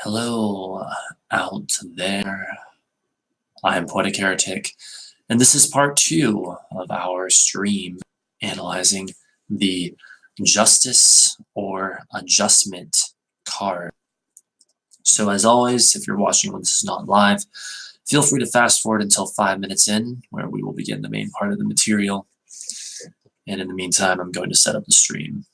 Hello, out there. I am Poetic Heretic, and this is part 2 of our stream analyzing the Justice or Adjustment card. So as always, if you're watching when this is not live, feel free to fast forward until 5 minutes in, where we will begin the main part of the material. And in the meantime, I'm going to set up the stream.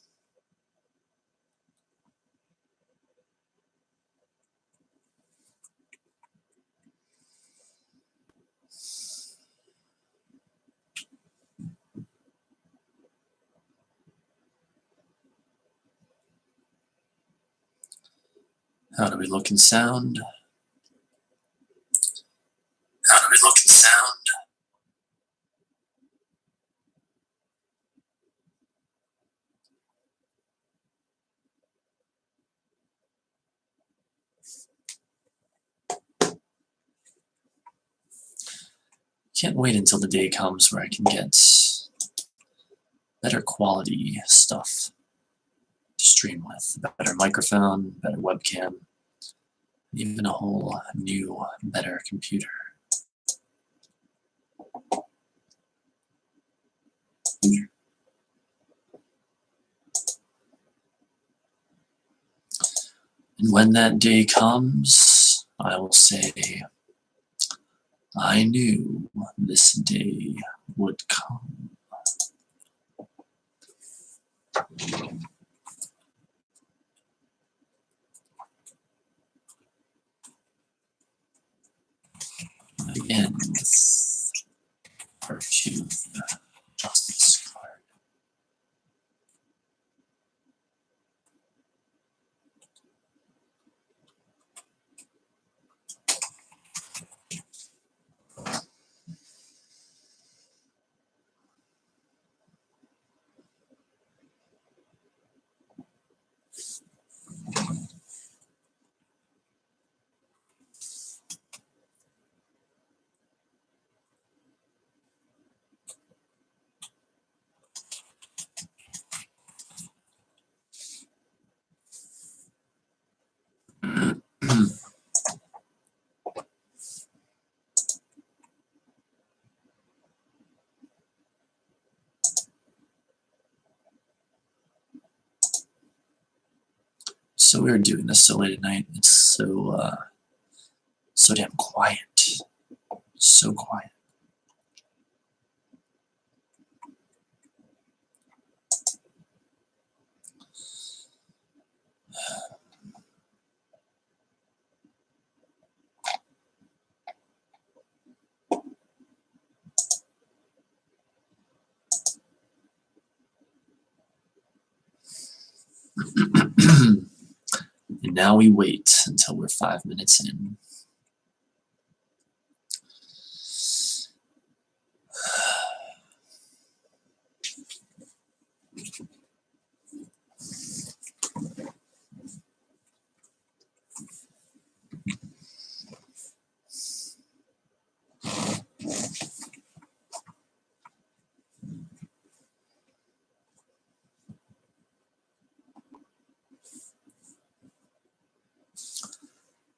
How do we look and sound? How do we look and sound? Can't wait until the day comes where I can get better quality stuff to stream with. A better microphone, better webcam, even a whole new, better computer. And when that day comes, I will say, I knew this day would come. Again, with part 2 of the Justice card. So weird doing this so late at night. It's so damn quiet. So quiet. And now we wait until we're 5 minutes in.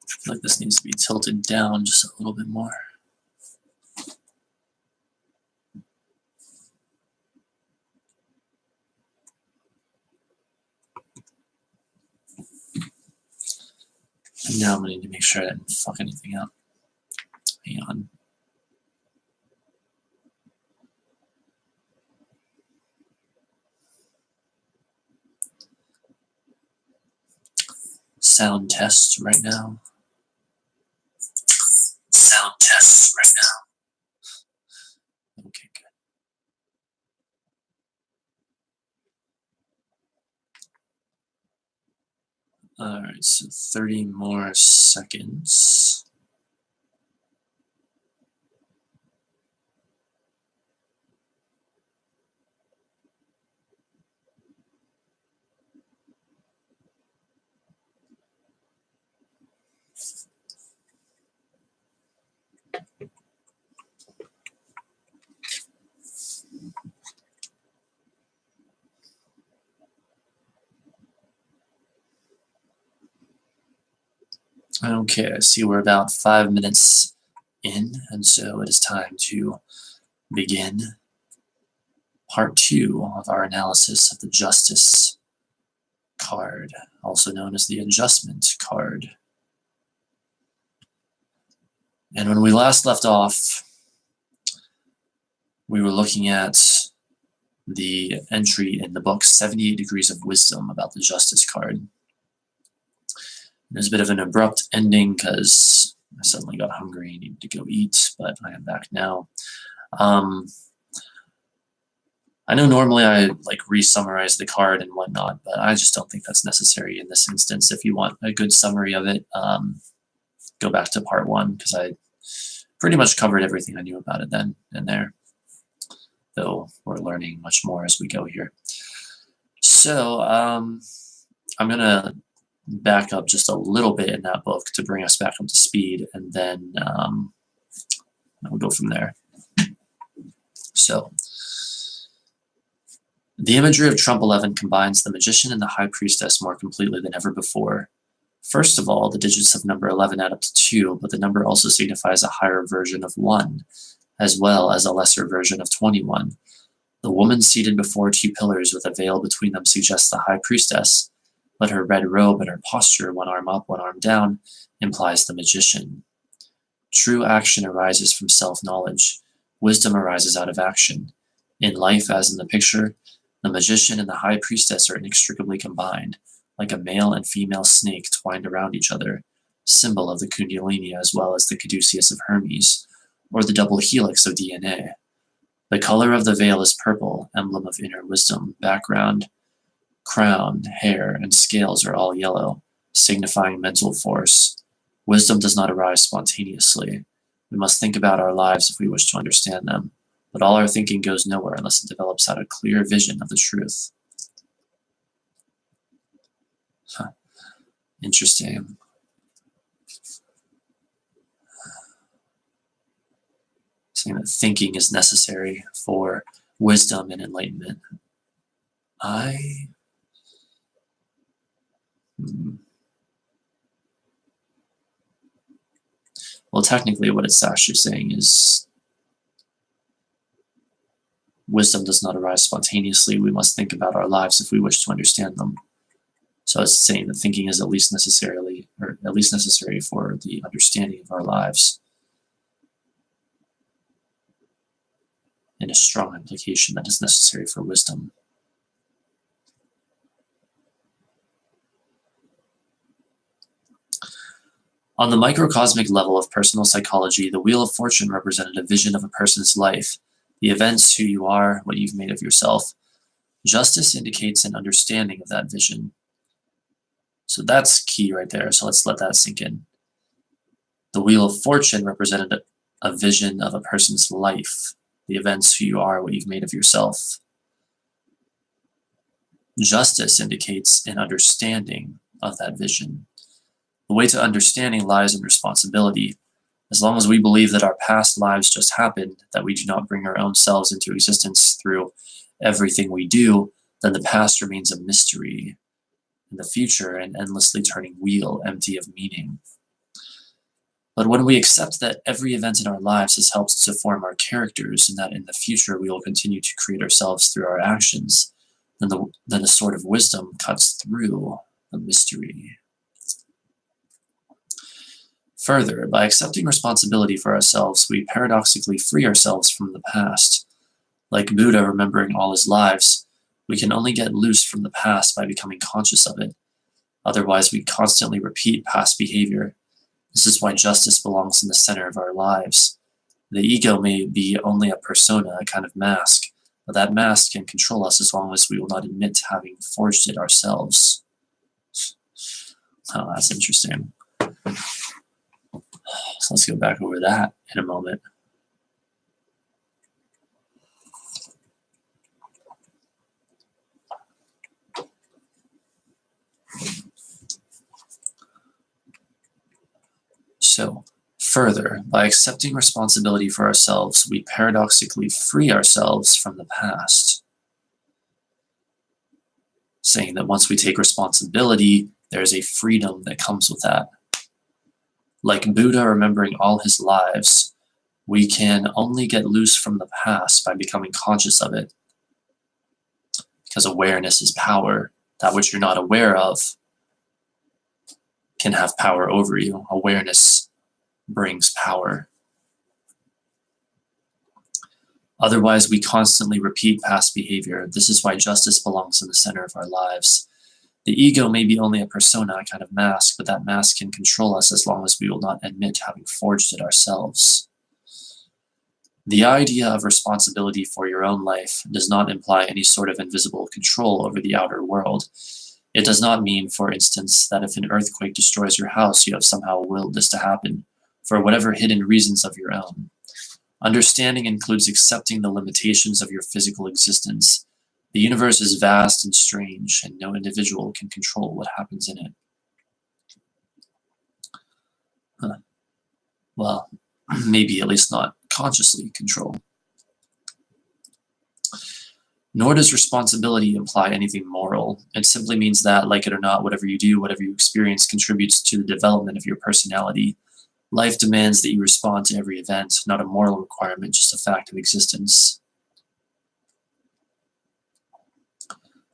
I feel like this needs to be tilted down just a little bit more. And now I'm gonna need to make sure I didn't fuck anything up. Hang on. Sound test right now. Sound test right now. Okay, good. Alright, so 30 more seconds. Okay, I see we're about 5 minutes in, and so it is time to begin part 2 of our analysis of the Justice card, also known as the Adjustment card. And when we last left off, we were looking at the entry in the book 78 Degrees of Wisdom about the Justice card. There's a bit of an abrupt ending because I suddenly got hungry and needed to go eat, but I am back now. I know normally I re-summarize the card and whatnot, but I just don't think that's necessary in this instance. If you want a good summary of it, go back to part 1 because I pretty much covered everything I knew about it then and there, though we're learning much more as we go here. So I'm going to back up just a little bit in that book to bring us back up to speed, and then we'll go from there. So the imagery of Trump 11 combines the magician and the high priestess more completely than ever before. First of all, the digits of number 11 add up to 2, but the number also signifies a higher version of 1, as well as a lesser version of 21. The woman seated before 2 pillars with a veil between them suggests the high priestess, but her red robe and her posture, one arm up, one arm down, implies the magician. True action arises from self-knowledge. Wisdom arises out of action. In life, as in the picture, the magician and the high priestess are inextricably combined, like a male and female snake twined around each other, symbol of the Kundalini as well as the caduceus of Hermes, or the double helix of DNA. The color of the veil is purple, emblem of inner wisdom. Background, crown, hair, and scales are all yellow, signifying mental force. Wisdom does not arise spontaneously. We must think about our lives if we wish to understand them, but all our thinking goes nowhere unless it develops out a clear vision of the truth. Interesting. Saying that thinking is necessary for wisdom and enlightenment. Well, technically what it's actually saying is wisdom does not arise spontaneously. We must think about our lives if we wish to understand them. So it's saying that thinking is at least necessary for the understanding of our lives. And a strong implication that is necessary for wisdom. On the microcosmic level of personal psychology, the Wheel of Fortune represented a vision of a person's life, the events, who you are, what you've made of yourself. Justice indicates an understanding of that vision. So that's key right there, so let's let that sink in. The Wheel of Fortune represented a vision of a person's life, the events, who you are, what you've made of yourself. Justice indicates an understanding of that vision. The way to understanding lies in responsibility. As long as we believe that our past lives just happened, that we do not bring our own selves into existence through everything we do, then the past remains a mystery, and the future an endlessly turning wheel, empty of meaning. But when we accept that every event in our lives has helped to form our characters, and that in the future we will continue to create ourselves through our actions, then a sword of wisdom cuts through the mystery. Further, by accepting responsibility for ourselves, we paradoxically free ourselves from the past. Like Buddha remembering all his lives, we can only get loose from the past by becoming conscious of it. Otherwise, we constantly repeat past behavior. This is why justice belongs in the center of our lives. The ego may be only a persona, a kind of mask, but that mask can control us as long as we will not admit to having forged it ourselves. Oh, that's interesting. So let's go back over that in a moment. So, further, by accepting responsibility for ourselves, we paradoxically free ourselves from the past. Saying that once we take responsibility, there's a freedom that comes with that. Like Buddha remembering all his lives, we can only get loose from the past by becoming conscious of it. Because awareness is power. That which you're not aware of can have power over you. Awareness brings power. Otherwise, we constantly repeat past behavior. This is why justice belongs in the center of our lives. The ego may be only a persona, a kind of mask, but that mask can control us as long as we will not admit having forged it ourselves. The idea of responsibility for your own life does not imply any sort of invisible control over the outer world. It does not mean, for instance, that if an earthquake destroys your house, you have somehow willed this to happen, for whatever hidden reasons of your own. Understanding includes accepting the limitations of your physical existence. The universe is vast and strange, and no individual can control what happens in it. Well, maybe at least not consciously control. Nor does responsibility imply anything moral. It simply means that, like it or not, whatever you do, whatever you experience, contributes to the development of your personality. Life demands that you respond to every event, not a moral requirement, just a fact of existence.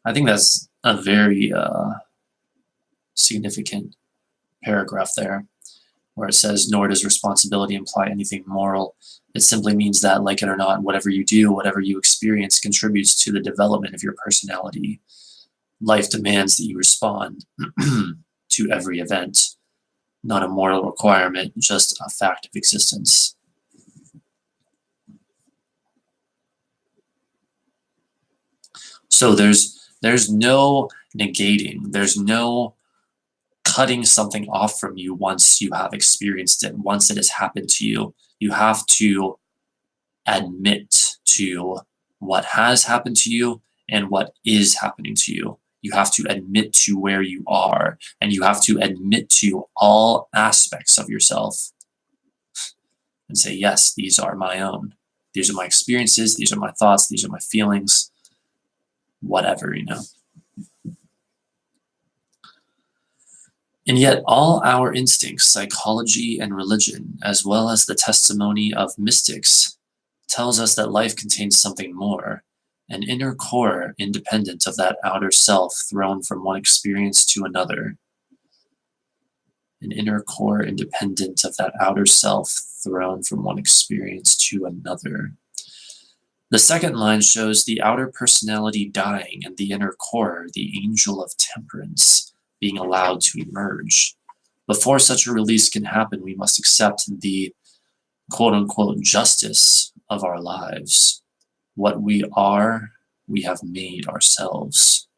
I think that's a very significant paragraph there, where it says, nor does responsibility imply anything moral. It simply means that, like it or not, whatever you do, whatever you experience, contributes to the development of your personality. Life demands that you respond to every event, not a moral requirement, just a fact of existence. So there's no negating, there's no cutting something off from you once you have experienced it, once it has happened to you. You have to admit to what has happened to you and what is happening to you. You have to admit to where you are, and you have to admit to all aspects of yourself and say, yes, these are my own. These are my experiences, these are my thoughts, these are my feelings, whatever, And yet all our instincts, psychology and religion, as well as the testimony of mystics, tells us that life contains something more, an inner core independent of that outer self thrown from one experience to another. An inner core independent of that outer self thrown from one experience to another. The second line shows the outer personality dying and the inner core, the angel of temperance, being allowed to emerge. Before such a release can happen, we must accept the quote-unquote justice of our lives. What we are, we have made ourselves.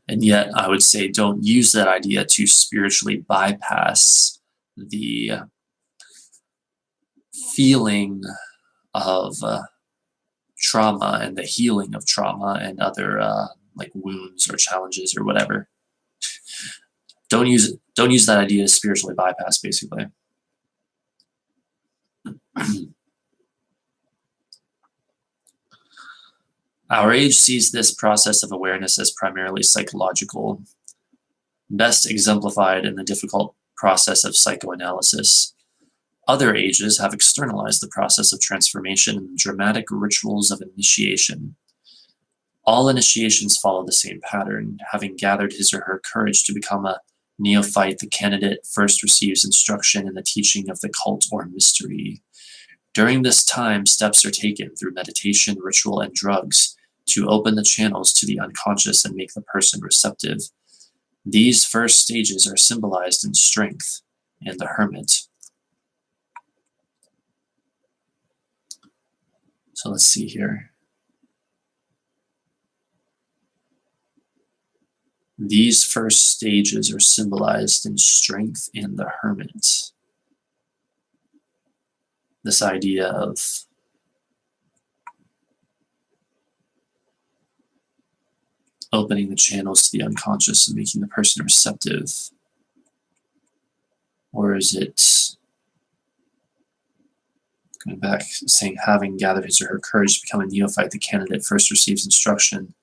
And yet, I would say, don't use that idea to spiritually bypass the feeling of trauma and the healing of trauma and other like wounds or challenges or whatever. Don't use that idea to spiritually bypass, basically. Our age sees this process of awareness as primarily psychological, best exemplified in the difficult process of psychoanalysis. Other ages have externalized the process of transformation in the dramatic rituals of initiation. All initiations follow the same pattern. Having gathered his or her courage to become a neophyte, the candidate first receives instruction in the teaching of the cult or mystery. During this time, steps are taken through meditation, ritual, and drugs to open the channels to the unconscious and make the person receptive. These first stages are symbolized in strength and the hermit. So let's see here. These first stages are symbolized in strength and the hermit. This idea of opening the channels to the unconscious and making the person receptive. Or is it going back, saying having gathered his or her courage to become a neophyte, the candidate first receives instruction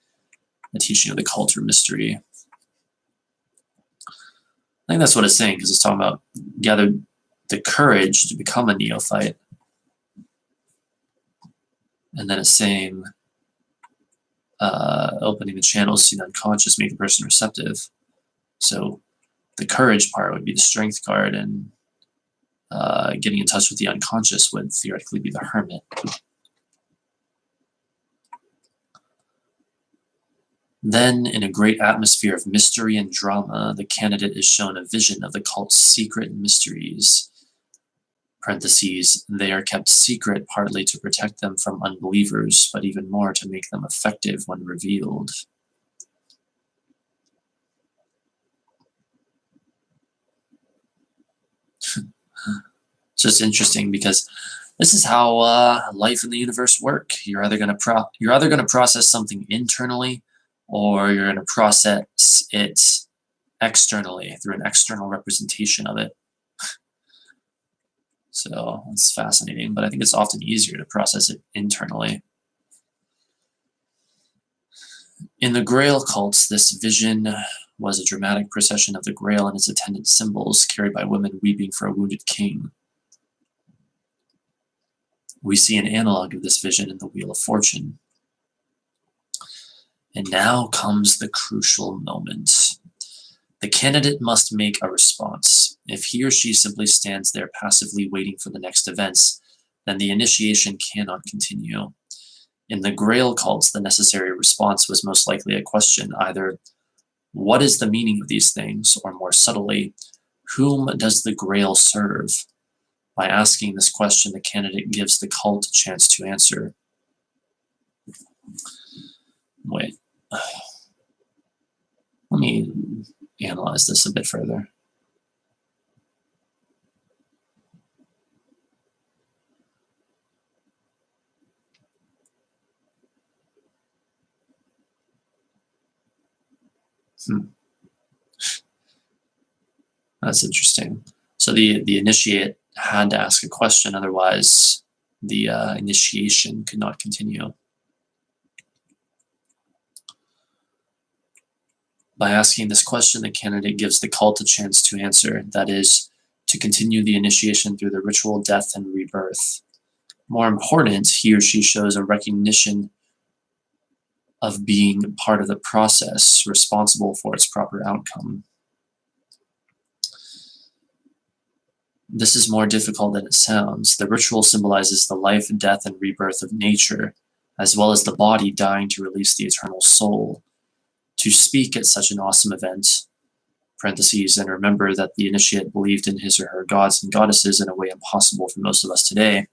the teaching of the cult or mystery. I think that's what it's saying, because it's talking about gather the courage to become a neophyte. And then it's saying opening the channels to the unconscious, make a person receptive. So the courage part would be the strength card, and getting in touch with the unconscious would theoretically be the hermit. Then, in a great atmosphere of mystery and drama, the candidate is shown a vision of the cult's secret mysteries. Parentheses, they are kept secret partly to protect them from unbelievers, but even more to make them effective when revealed. It's just interesting because this is how life in the universe work. You're either going to process something internally, or you're going to process it externally through an external representation of it. So it's fascinating, but I think it's often easier to process it internally. In the Grail cults, this vision was a dramatic procession of the Grail and its attendant symbols, carried by women weeping for a wounded king. We see an analog of this vision in the Wheel of Fortune. And now comes the crucial moment. The candidate must make a response. If he or she simply stands there passively waiting for the next events, then the initiation cannot continue. In the Grail cults, the necessary response was most likely a question, either what is the meaning of these things, or more subtly, whom does the Grail serve? By asking this question, the candidate gives the cult a chance to answer. Wait. Let me analyze this a bit further. That's interesting. So the initiate had to ask a question, otherwise the initiation could not continue. By asking this question, the candidate gives the cult a chance to answer, that is, to continue the initiation through the ritual death and rebirth. More important, he or she shows a recognition of being part of the process, responsible for its proper outcome. This is more difficult than it sounds. The ritual symbolizes the life, death, and rebirth of nature, as well as the body dying to release the eternal soul. To speak at such an awesome event, parentheses, and remember that the initiate believed in his or her gods and goddesses in a way impossible for most of us today,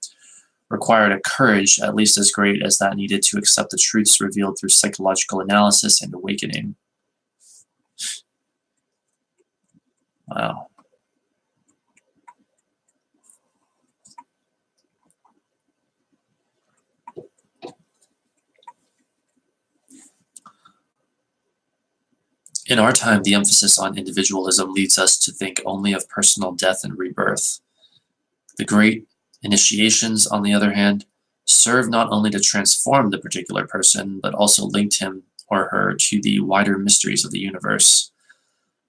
required a courage at least as great as that needed to accept the truths revealed through psychological analysis and awakening. Wow. In our time, the emphasis on individualism leads us to think only of personal death and rebirth. The great initiations, on the other hand, serve not only to transform the particular person, but also linked him or her to the wider mysteries of the universe.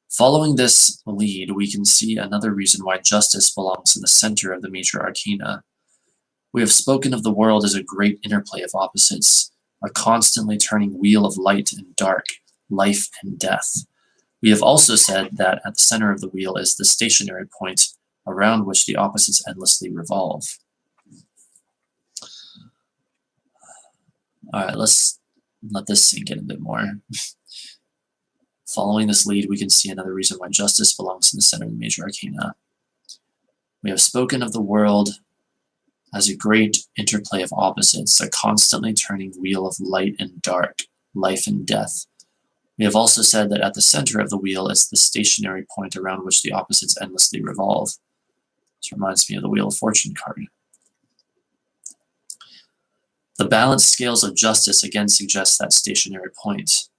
Following this lead, we can see another reason why justice belongs in the center of the major arcana. We have spoken of the world as a great interplay of opposites, a constantly turning wheel of light and dark, life and death. We have also said that at the center of the wheel is the stationary point around which the opposites endlessly revolve. All right, let's let this sink in a bit more. Following this lead, we can see another reason why justice belongs in the center of the major arcana. We have spoken of the world as a great interplay of opposites, a constantly turning wheel of light and dark, life and death. We have also said that at the center of the wheel is the stationary point around which the opposites endlessly revolve. This reminds me of the Wheel of Fortune card. The balanced scales of justice again suggest that stationary point.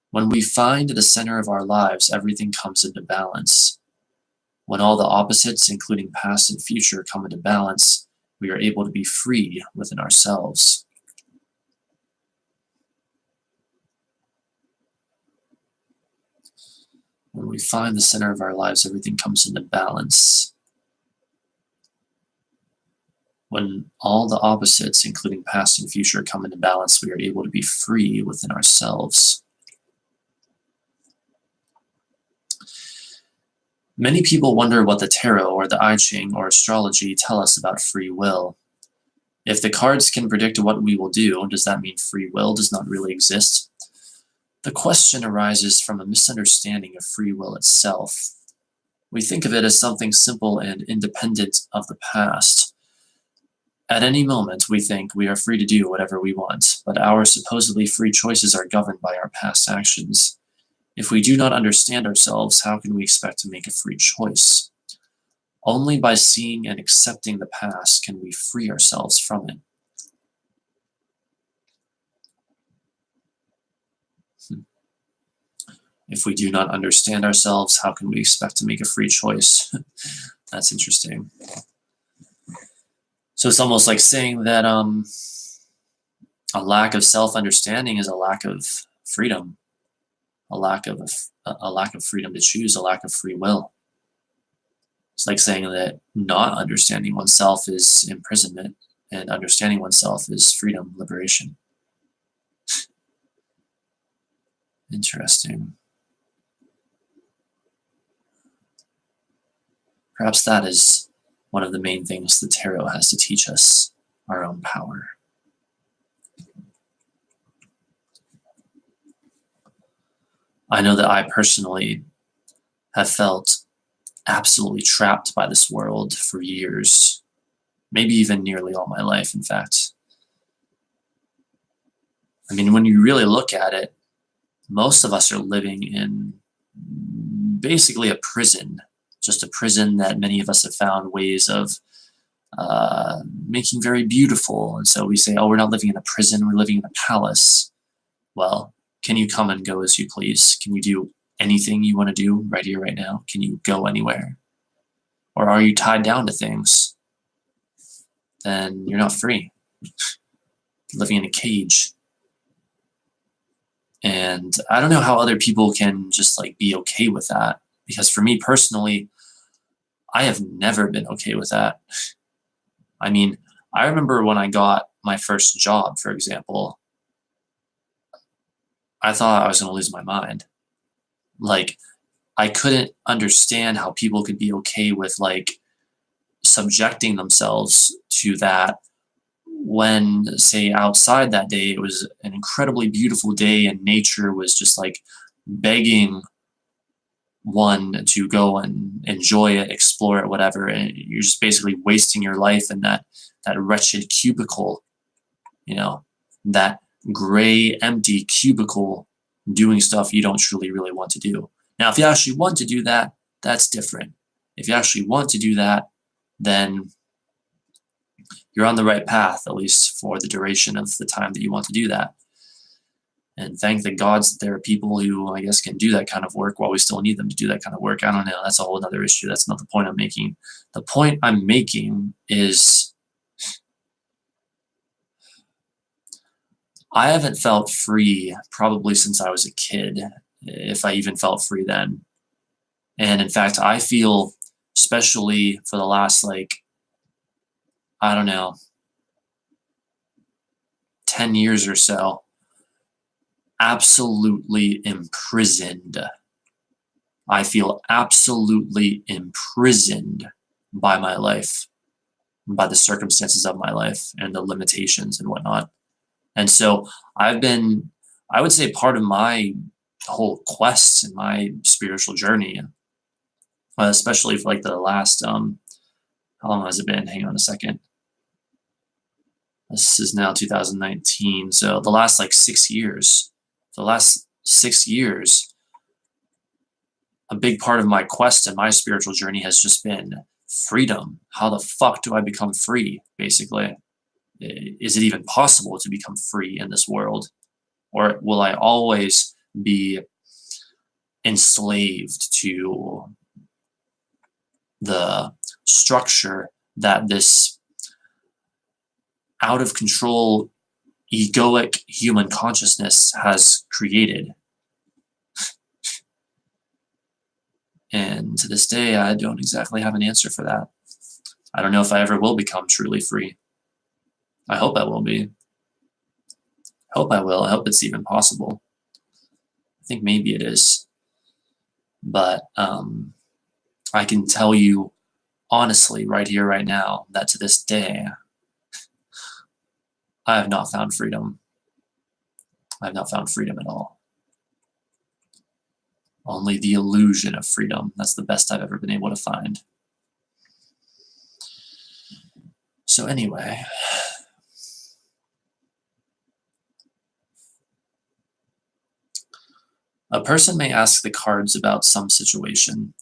When we find the center of our lives, everything comes into balance. When all the opposites, including past and future, come into balance, we are able to be free within ourselves. When we find the center of our lives, everything comes into balance. When all the opposites, including past and future, come into balance, we are able to be free within ourselves. Many people wonder what the tarot or the I Ching or astrology tell us about free will. If the cards can predict what we will do, does that mean free will does not really exist? The question arises from a misunderstanding of free will itself. We think of it as something simple and independent of the past. At any moment, we think we are free to do whatever we want, but our supposedly free choices are governed by our past actions. If we do not understand ourselves, how can we expect to make a free choice? Only by seeing and accepting the past can we free ourselves from it. If we do not understand ourselves, how can we expect to make a free choice? That's interesting. So it's almost like saying that a lack of self-understanding is a lack of freedom, a lack of freedom to choose, a lack of free will. It's like saying that not understanding oneself is imprisonment, and understanding oneself is freedom, liberation. Interesting. Perhaps that is one of the main things the tarot has to teach us, our own power. I know that I personally have felt absolutely trapped by this world for years, maybe even nearly all my life, in fact. I mean, when you really look at it, most of us are living in basically a prison, just a prison that many of us have found ways of making very beautiful. And so we say, oh, we're not living in a prison, we're living in a palace. Well, can you come and go as you please? Can you do anything you want to do right here, right now? Can you go anywhere? Or are you tied down to things? Then you're not free. Living in a cage. And I don't know how other people can just like be okay with that. Because for me personally, I have never been okay with that. I mean, I remember when I got my first job, for example, I thought I was going to lose my mind. Like, I couldn't understand how people could be okay with like subjecting themselves to that when, say, outside that day, it was an incredibly beautiful day and nature was just like begging one to go and enjoy it, explore it, whatever. And you're just basically wasting your life in that wretched cubicle, you know, that gray, empty cubicle doing stuff you don't truly really want to do. Now, if you actually want to do that, that's different. If you actually want to do that, then you're on the right path, at least for the duration of the time that you want to do that. And thank the gods that there are people who, I guess, can do that kind of work while we still need them to do that kind of work. I don't know. That's a whole other issue. That's not the point I'm making. The point I'm making is I haven't felt free probably since I was a kid, if I even felt free then. And in fact, I feel, especially for the last, like, I don't know, 10 years or so, absolutely imprisoned. I feel absolutely imprisoned by my life, by the circumstances of my life and the limitations and whatnot. And so I would say part of my whole quest and my spiritual journey, especially for like the last, how long has it been? Hang on a second. This is now 2019. So the last like 6 years, a big part of my quest and my spiritual journey has just been freedom. How the fuck do I become free, basically? Is it even possible to become free in this world? Or will I always be enslaved to the structure that this out of control, egoic human consciousness has created? And to this day, I don't exactly have an answer for that. I don't know if I ever will become truly free. I hope I will be. I hope I will. I hope it's even possible. I think maybe it is. But I can tell you honestly, right here, right now, that to this day, I have not found freedom. I have not found freedom at all. Only the illusion of freedom. That's the best I've ever been able to find. So anyway, a person may ask the cards about some situation.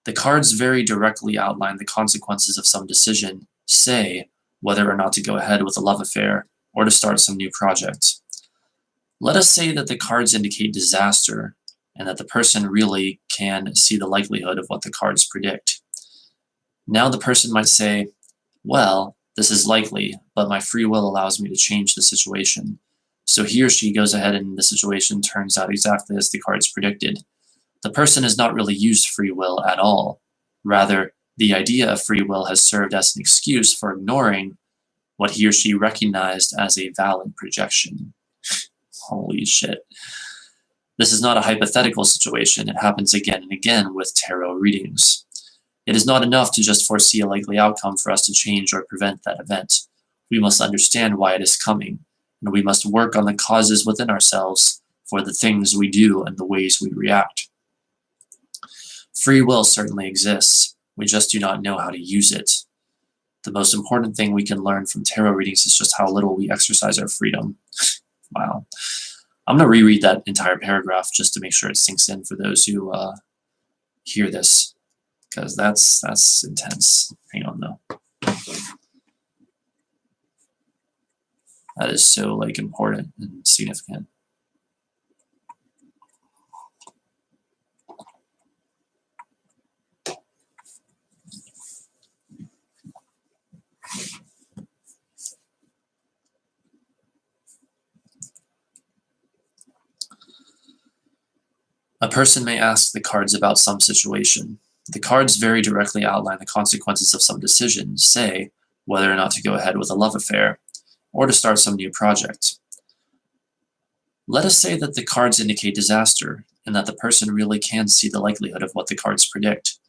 The cards very directly outline the consequences of some decision, say whether or not to go ahead with a love affair or to start some new project. Let us say that the cards indicate disaster and that the person really can see the likelihood of what the cards predict. Now the person might say, well, this is likely, but my free will allows me to change the situation. So he or she goes ahead and the situation turns out exactly as the cards predicted. The person has not really used free will at all. Rather, the idea of free will has served as an excuse for ignoring what he or she recognized as a valid projection. Holy shit. This is not a hypothetical situation. It happens again and again with tarot readings. It is not enough to just foresee a likely outcome for us to change or prevent that event. We must understand why it is coming, and we must work on the causes within ourselves for the things we do and the ways we react. Free will certainly exists. We just do not know how to use it. The most important thing we can learn from tarot readings is just how little we exercise our freedom. Wow. I'm going to reread that entire paragraph just to make sure it sinks in for those who hear this, because that's intense. Hang on, though. That is so important and significant. A person may ask the cards about some situation. The cards very directly outline the consequences of some decision, say whether or not to go ahead with a love affair or to start some new project. Let us say that the cards indicate disaster and that the person really can see the likelihood of what the cards predict.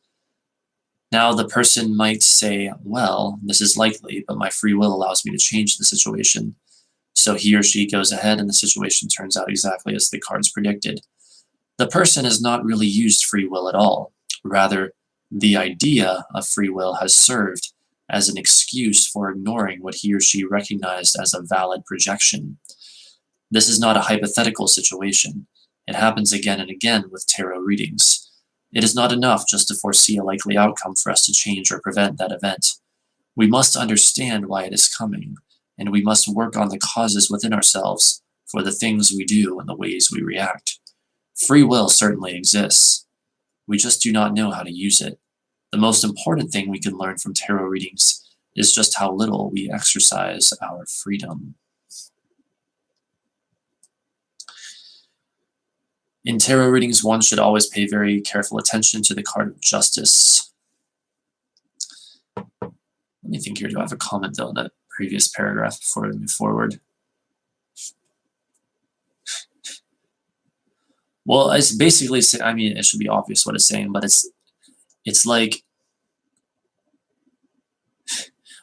Now the person might say, well, this is likely, but my free will allows me to change the situation. So he or she goes ahead and the situation turns out exactly as the cards predicted. The person has not really used free will at all. Rather, the idea of free will has served as an excuse for ignoring what he or she recognized as a valid projection. This is not a hypothetical situation. It happens again and again with tarot readings. It is not enough just to foresee a likely outcome for us to change or prevent that event. We must understand why it is coming, and we must work on the causes within ourselves for the things we do and the ways we react. Free will certainly exists. We just do not know how to use it. The most important thing we can learn from tarot readings is just how little we exercise our freedom. In tarot readings, one should always pay very careful attention to the card of Justice. Let me think here. Do I have a comment, though, in that previous paragraph before I move forward? Well, it's basically, I mean, it should be obvious what it's saying, but it's like,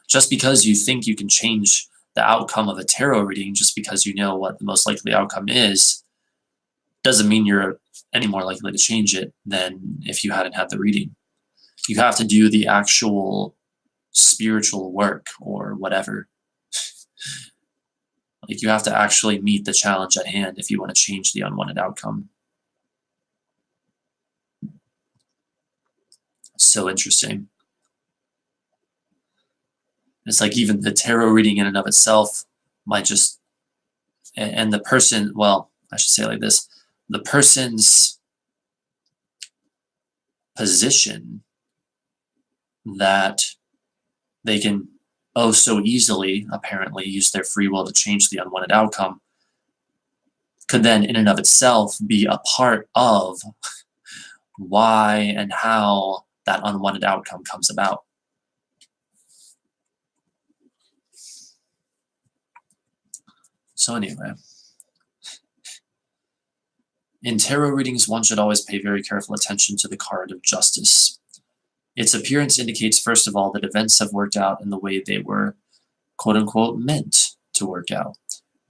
just because you think you can change the outcome of a tarot reading just because you know what the most likely outcome is, doesn't mean you're any more likely to change it than if you hadn't had the reading. You have to do the actual spiritual work or whatever. Like, you have to actually meet the challenge at hand if you want to change the unwanted outcome. So interesting. It's like even the tarot reading in and of itself might just, and the person, well, I should say it like this, the person's position that they can oh so easily, apparently, use their free will to change the unwanted outcome could then in and of itself be a part of why and how that unwanted outcome comes about. So anyway, in tarot readings, one should always pay very careful attention to the card of Justice. Its appearance indicates, first of all, that events have worked out in the way they were, quote-unquote, meant to work out.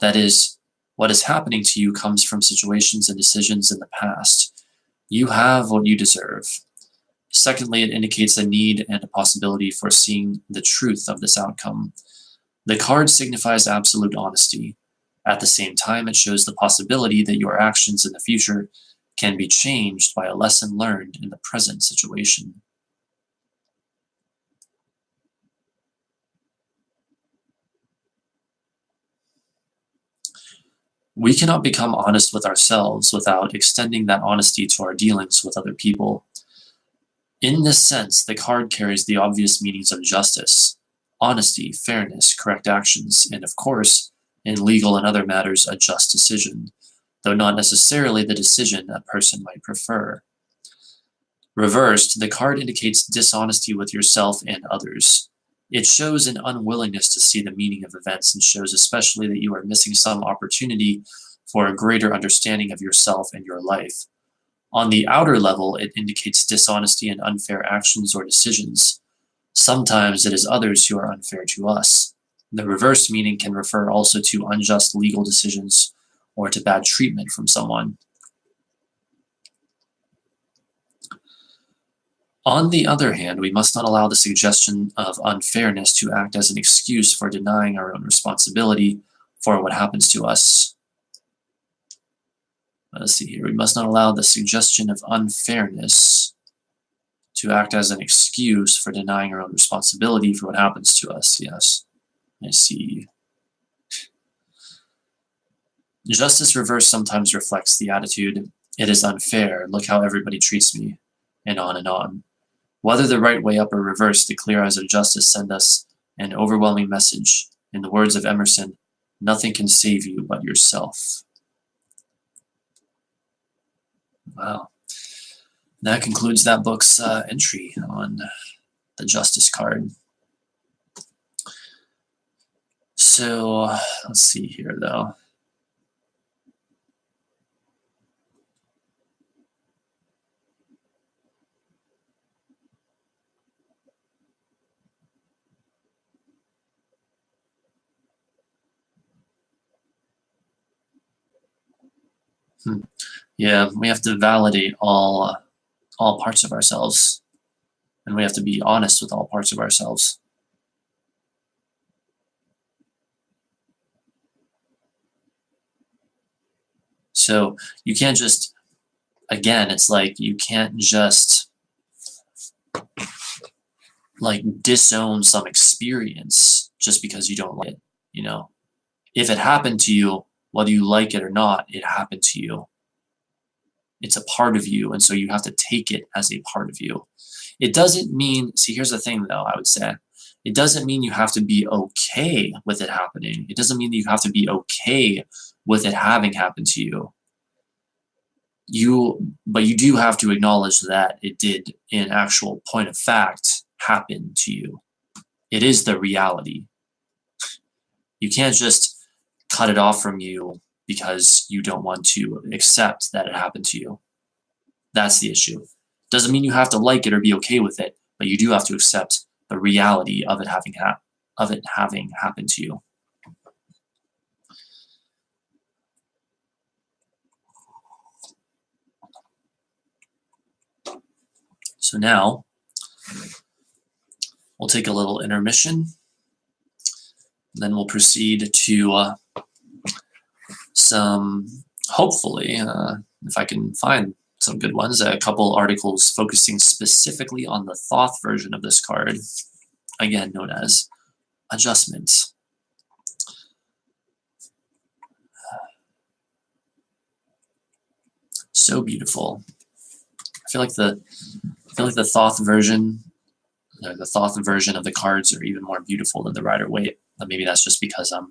That is, what is happening to you comes from situations and decisions in the past. You have what you deserve. Secondly, it indicates a need and a possibility for seeing the truth of this outcome. The card signifies absolute honesty. At the same time, it shows the possibility that your actions in the future can be changed by a lesson learned in the present situation. We cannot become honest with ourselves without extending that honesty to our dealings with other people. In this sense, the card carries the obvious meanings of justice, honesty, fairness, correct actions, and of course, in legal and other matters, a just decision, though not necessarily the decision a person might prefer. Reversed, the card indicates dishonesty with yourself and others. It shows an unwillingness to see the meaning of events and shows especially that you are missing some opportunity for a greater understanding of yourself and your life. On the outer level, it indicates dishonesty and unfair actions or decisions. Sometimes it is others who are unfair to us. The reverse meaning can refer also to unjust legal decisions or to bad treatment from someone. On the other hand, we must not allow the suggestion of unfairness to act as an excuse for denying our own responsibility for what happens to us. Let's see here. We must not allow the suggestion of unfairness to act as an excuse for denying our own responsibility for what happens to us. Yes. I see. Justice reversed sometimes reflects the attitude, it is unfair, look how everybody treats me, and on and on. Whether the right way up or reverse, the clear eyes of justice send us an overwhelming message. In the words of Emerson, nothing can save you but yourself. Wow. That concludes that book's entry on the Justice card. So let's see here, though. Yeah, we have to validate all parts of ourselves, and we have to be honest with all parts of ourselves. So you can't just, again, it's like you can't just like disown some experience just because you don't like it, you know? If it happened to you, whether you like it or not, it happened to you. It's a part of you, and so you have to take it as a part of you. It doesn't mean, see, here's the thing though, I would say, it doesn't mean you have to be okay with it happening. It doesn't mean that you have to be okay with it having happened to you. But you do have to acknowledge that it did, in actual point of fact, happen to you. It is the reality. You can't just cut it off from you because you don't want to accept that it happened to you. That's the issue. Doesn't mean you have to like it or be okay with it, but you do have to accept the reality of it having happened to you. So now we'll take a little intermission. Then we'll proceed to some, hopefully, if I can find some good ones, a couple articles focusing specifically on the Thoth version of this card, again known as Adjustment. So beautiful. I feel like the Thoth version, the Thoth version of the cards are even more beautiful than the Rider-Waite. But maybe that's just because I'm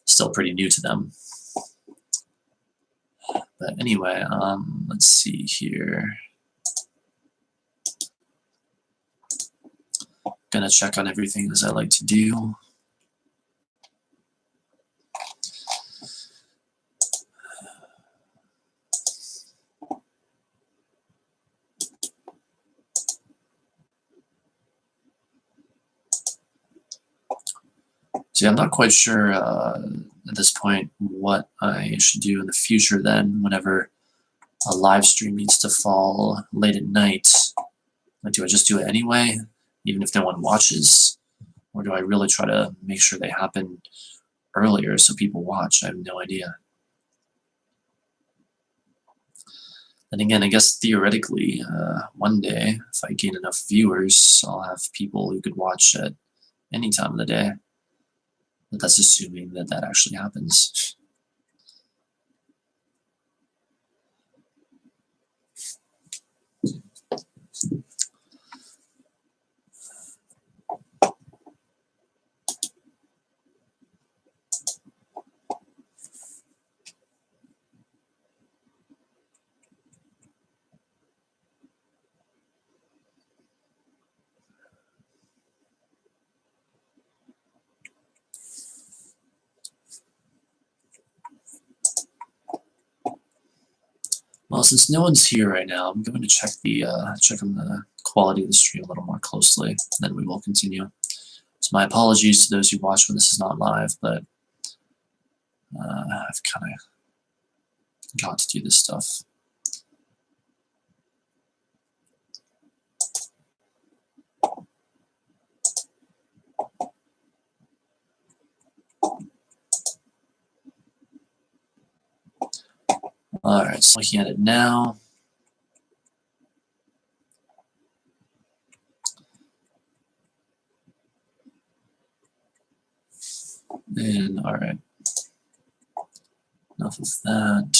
still pretty new to them. But anyway, let's see here. Gonna check on everything as I like to do. See, I'm not quite sure at this point what I should do in the future then, whenever a live stream needs to fall late at night. Like, do I just do it anyway, even if no one watches? Or do I really try to make sure they happen earlier so people watch? I have no idea. And again, I guess theoretically, one day, if I gain enough viewers, I'll have people who could watch at any time of the day. But that's assuming that that actually happens. Well, since no one's here right now, I'm going to check on the quality of the stream a little more closely, and then we will continue. So my apologies to those who watch when this is not live, but I've kind of got to do this stuff. All right, so looking at it now. And all right, enough of that.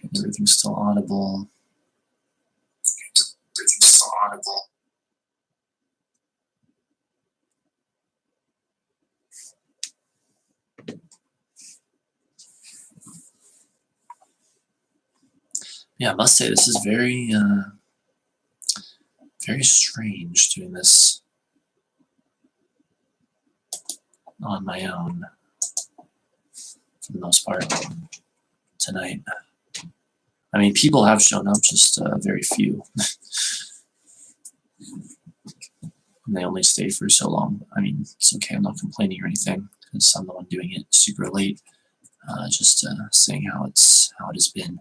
Okay, everything's still audible. Yeah, I must say this is very strange doing this on my own for the most part tonight. I mean, people have shown up, just very few. And they only stay for so long. I mean, it's okay, I'm not complaining or anything, because I'm the one doing it super late. Just saying how it has been.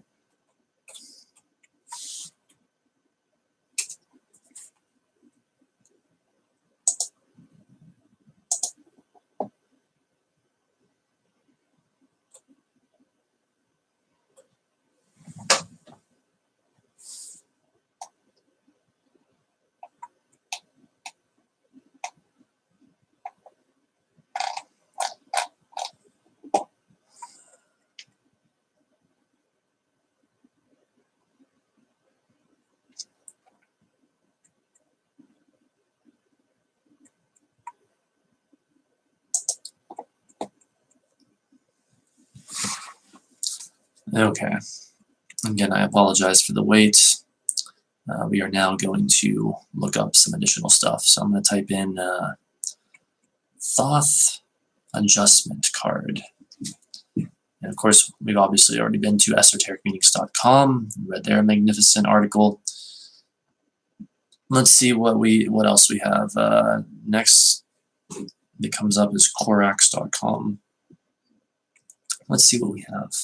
Okay. Again, I apologize for the wait. We are now going to look up some additional stuff. So I'm going to type in Thoth adjustment card. And of course, we've obviously already been to esotericmeanings.com, read their magnificent article. Let's see what else we have. Next that comes up is Corax.com. Let's see what we have.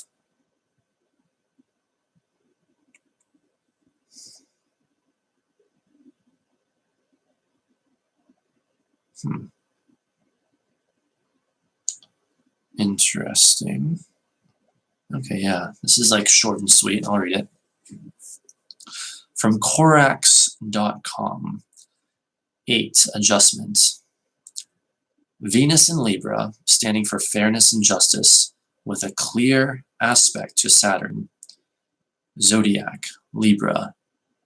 Interesting. Okay, yeah, this is like short and sweet. I'll read it. From Corax.com. 8. Adjustment. Venus in Libra, standing for fairness and justice, with a clear aspect to Saturn. Zodiac, Libra.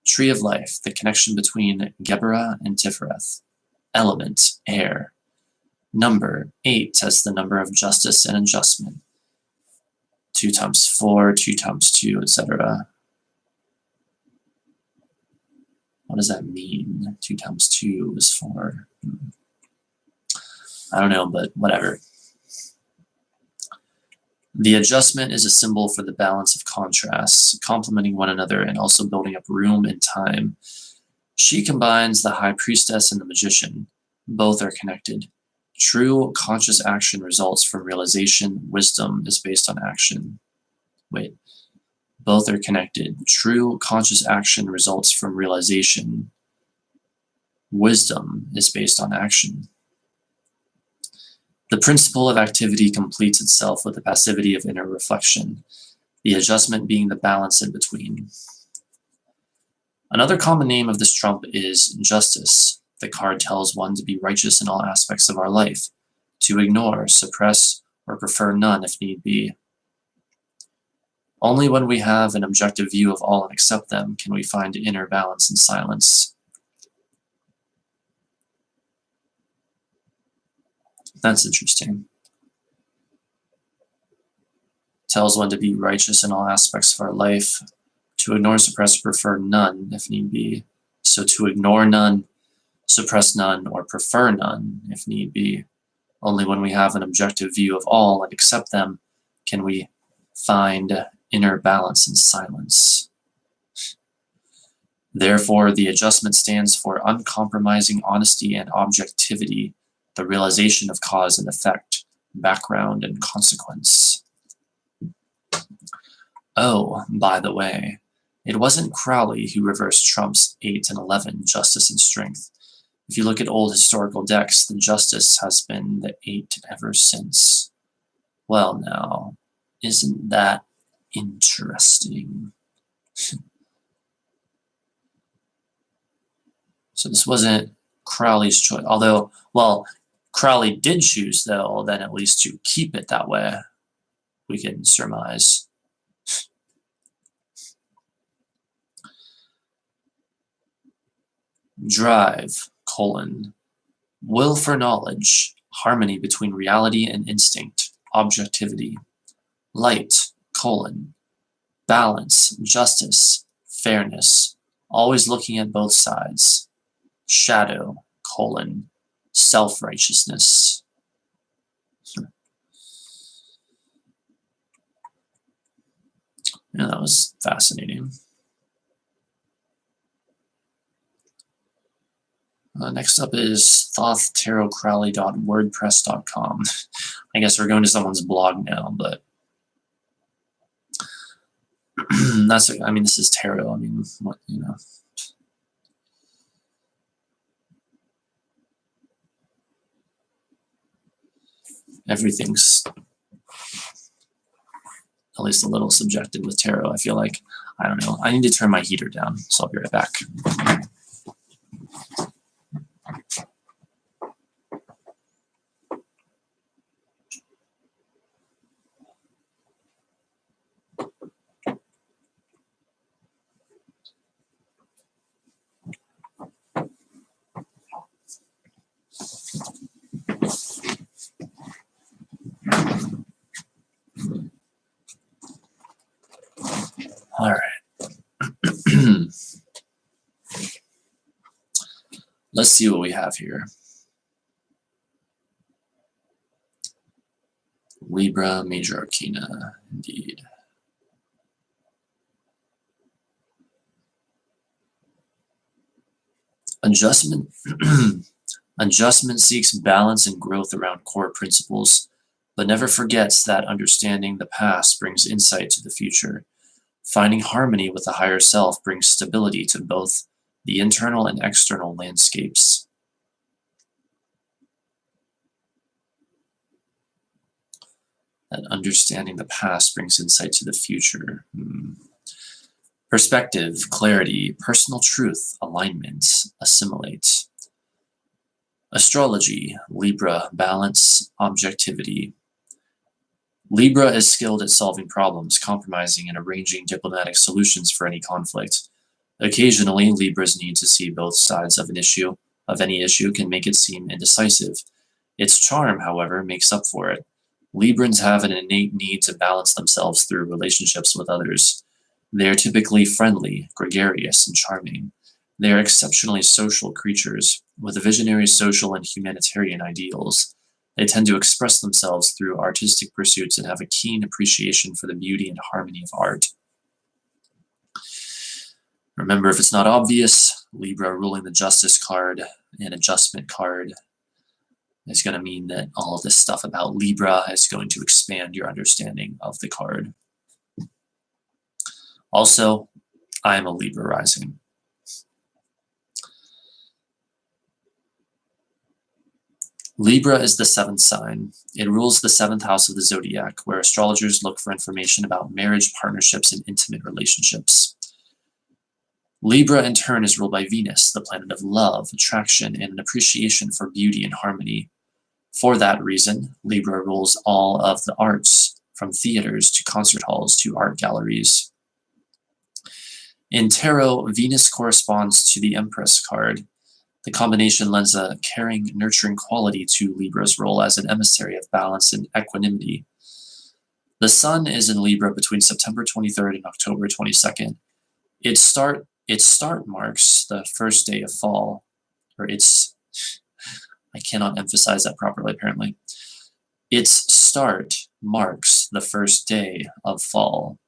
Tree of Life, the connection between Geburah and Tifereth. Element, air. number 8 as the number of justice and adjustment. 2 times 4, 2 times 2, etc. What does that mean? 2 times 2 is 4. I don't know, but whatever. The adjustment is a symbol for the balance of contrasts, complementing one another and also building up room and time. She combines the high priestess and the magician. Both are connected. True conscious action results from realization. Wisdom is based on action. Wait. Both are connected. True conscious action results from realization. Wisdom is based on action. The principle of activity completes itself with the passivity of inner reflection, the adjustment being the balance in between. Another common name of this trump is justice. The card tells one to be righteous in all aspects of our life, to ignore, suppress, or prefer none if need be. Only when we have an objective view of all and accept them can we find inner balance and silence. That's interesting. Tells one to be righteous in all aspects of our life, to ignore, suppress, prefer none if need be. So to ignore none, suppress none, or prefer none if need be. Only when we have an objective view of all and accept them can we find inner balance and silence. Therefore, the adjustment stands for uncompromising honesty and objectivity, the realization of cause and effect, background and consequence. Oh, by the way, it wasn't Crowley who reversed trumps 8 and 11, justice and strength. If you look at old historical decks, the justice has been the 8 ever since. Well now, isn't that interesting? So this wasn't Crowley's choice, although, well, Crowley did choose, though, then at least to keep it that way, we can surmise. Drive, will for knowledge, harmony between reality and instinct, objectivity. Light, balance, justice, fairness, always looking at both sides. Shadow, self-righteousness. Yeah, that was fascinating. Next up is thothtarotcrowley.wordpress.com. I guess we're going to someone's blog now, but that's, I mean, this is tarot. I mean, what, you know. Everything's at least a little subjective with tarot, I feel like. I don't know. I need to turn my heater down, so I'll be right back. All right. Let's see what we have here. Libra, Major Arcana, indeed. Adjustment. Adjustment seeks balance and growth around core principles, but never forgets that understanding the past brings insight to the future. Finding harmony with the higher self brings stability to both the internal and external landscapes. That understanding the past brings insight to the future. Perspective, clarity, personal truth, alignment, assimilate. Astrology, Libra, balance, objectivity. Libra is skilled at solving problems, compromising, and arranging diplomatic solutions for any conflict. Occasionally, Libra's need to see both sides of any issue can make it seem indecisive. Its charm, however, makes up for it. Librans have an innate need to balance themselves through relationships with others. They are typically friendly, gregarious, and charming. They are exceptionally social creatures, with visionary social and humanitarian ideals. They tend to express themselves through artistic pursuits and have a keen appreciation for the beauty and harmony of art. Remember, if it's not obvious, Libra ruling the Justice card and Adjustment card is going to mean that all of this stuff about Libra is going to expand your understanding of the card. Also, I am a Libra rising. Libra is the seventh sign. It rules the seventh house of the zodiac, where astrologers look for information about marriage, partnerships, and intimate relationships. Libra, in turn, is ruled by Venus, the planet of love, attraction, and an appreciation for beauty and harmony. For that reason, Libra rules all of the arts, from theaters to concert halls to art galleries. In tarot, Venus corresponds to the Empress card. The combination lends a caring, nurturing quality to Libra's role as an emissary of balance and equanimity. The Sun is in Libra between September 23rd and October 22nd. Its start marks the first day of fall, I cannot emphasize that properly, apparently. Its start marks the first day of fall.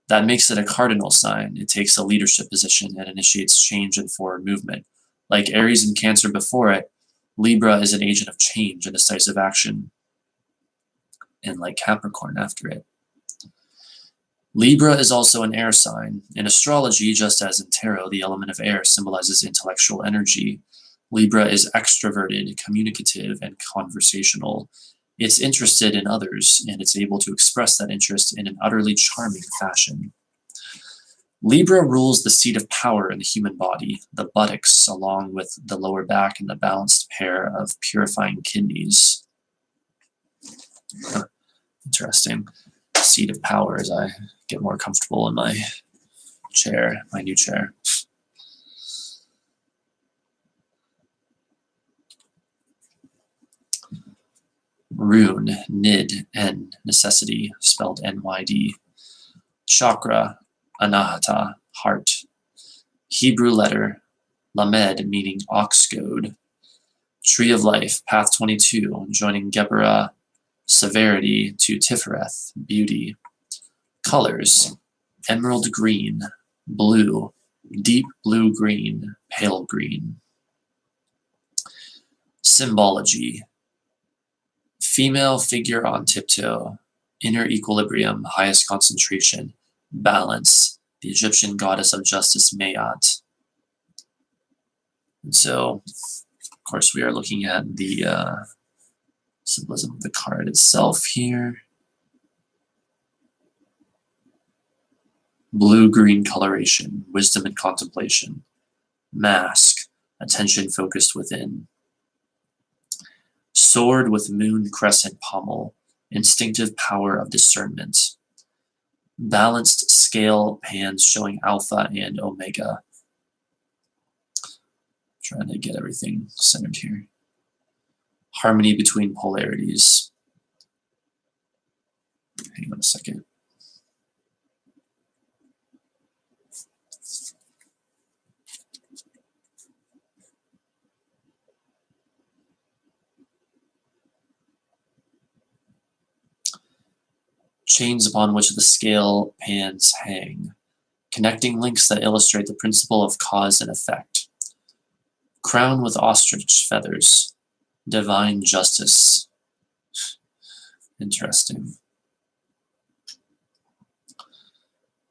That makes it a cardinal sign. It takes a leadership position and initiates change and forward movement. Like Aries and Cancer before it, Libra is an agent of change and decisive action. And like Capricorn after it. Libra is also an air sign. In astrology, just as in tarot, the element of air symbolizes intellectual energy. Libra is extroverted, communicative, and conversational. It's interested in others, and it's able to express that interest in an utterly charming fashion. Libra rules the seat of power in the human body, the buttocks, along with the lower back and the balanced pair of purifying kidneys. Interesting. Seat of power as I get more comfortable in my chair, my new chair. Rune, Nid, N, necessity, spelled N-Y-D. Chakra, Anahata, heart. Hebrew letter, Lamed, meaning ox goad. Tree of life, path 22, joining Geburah, severity, to Tifereth, beauty. Colors, emerald green, blue, deep blue green, pale green. Symbology, female figure on tiptoe, inner equilibrium, highest concentration, balance, the Egyptian goddess of justice, Mayat. And so, of course, we are looking at the symbolism of the card itself here. Blue-green coloration, wisdom and contemplation. Mask, attention focused within. Sword with moon crescent pommel, instinctive power of discernment. Balanced scale pans showing alpha and omega. Trying to get everything centered here. Harmony between polarities. Hang on a second. Chains upon which the scale pans hang. Connecting links that illustrate the principle of cause and effect. Crown with ostrich feathers. Divine justice. Interesting.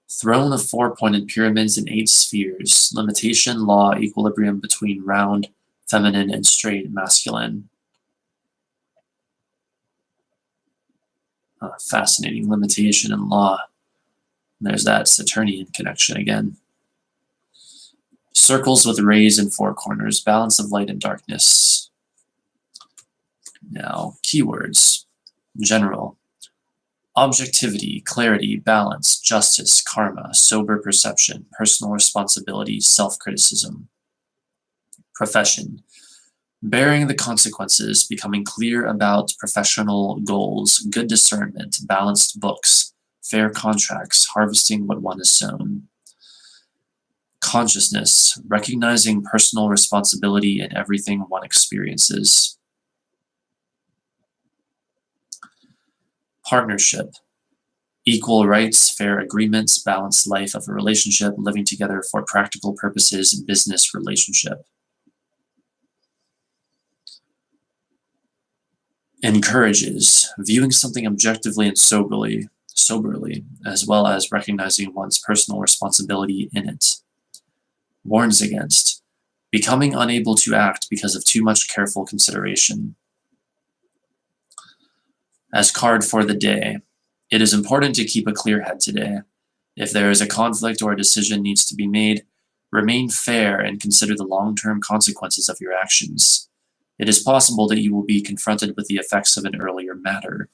Throne of four-pointed pyramids and 8 spheres. Limitation, law, equilibrium between round, feminine, and straight, masculine. Fascinating. Limitation and law. And there's that Saturnian connection again. Circles with rays in 4 corners. Balance of light and darkness. Now, keywords. General. Objectivity, clarity, balance, justice, karma, sober perception, personal responsibility, self-criticism. Profession. Bearing the consequences, becoming clear about professional goals, good discernment, balanced books, fair contracts, harvesting what one has sown. Consciousness, recognizing personal responsibility in everything one experiences. Partnership, equal rights, fair agreements, balanced life of a relationship, living together for practical purposes, business relationship. Encourages, viewing something objectively and soberly, as well as recognizing one's personal responsibility in it. Warns against, becoming unable to act because of too much careful consideration. As card for the day, it is important to keep a clear head today. If there is a conflict or a decision needs to be made, remain fair and consider the long-term consequences of your actions. It is possible that you will be confronted with the effects of an earlier matter.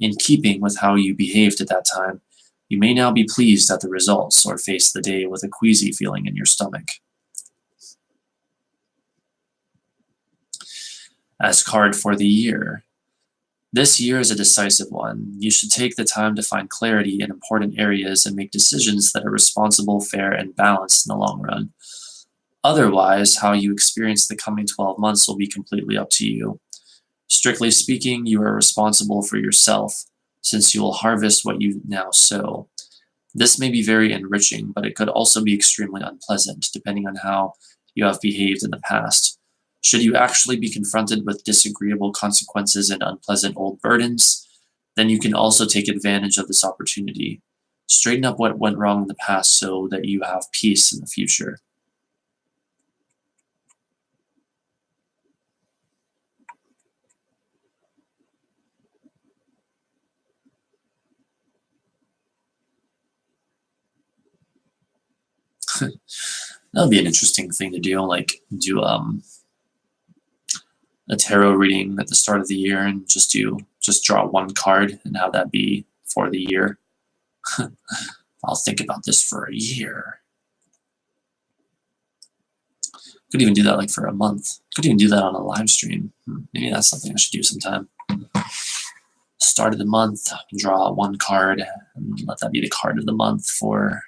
In keeping with how you behaved at that time, you may now be pleased at the results or face the day with a queasy feeling in your stomach. As card for the year, this year is a decisive one. You should take the time to find clarity in important areas and make decisions that are responsible, fair, and balanced in the long run. Otherwise, how you experience the coming 12 months will be completely up to you. Strictly speaking, you are responsible for yourself, since you will harvest what you now sow. This may be very enriching, but it could also be extremely unpleasant, depending on how you have behaved in the past. Should you actually be confronted with disagreeable consequences and unpleasant old burdens, then you can also take advantage of this opportunity. Straighten up what went wrong in the past so that you have peace in the future. That would be an interesting thing to do, like do a tarot reading at the start of the year and just draw one card and have that be for the year. I'll think about this for a year. Could even do that like for a month. Could even do that on a live stream. Maybe that's something I should do sometime. Start of the month, draw one card and let that be the card of the month for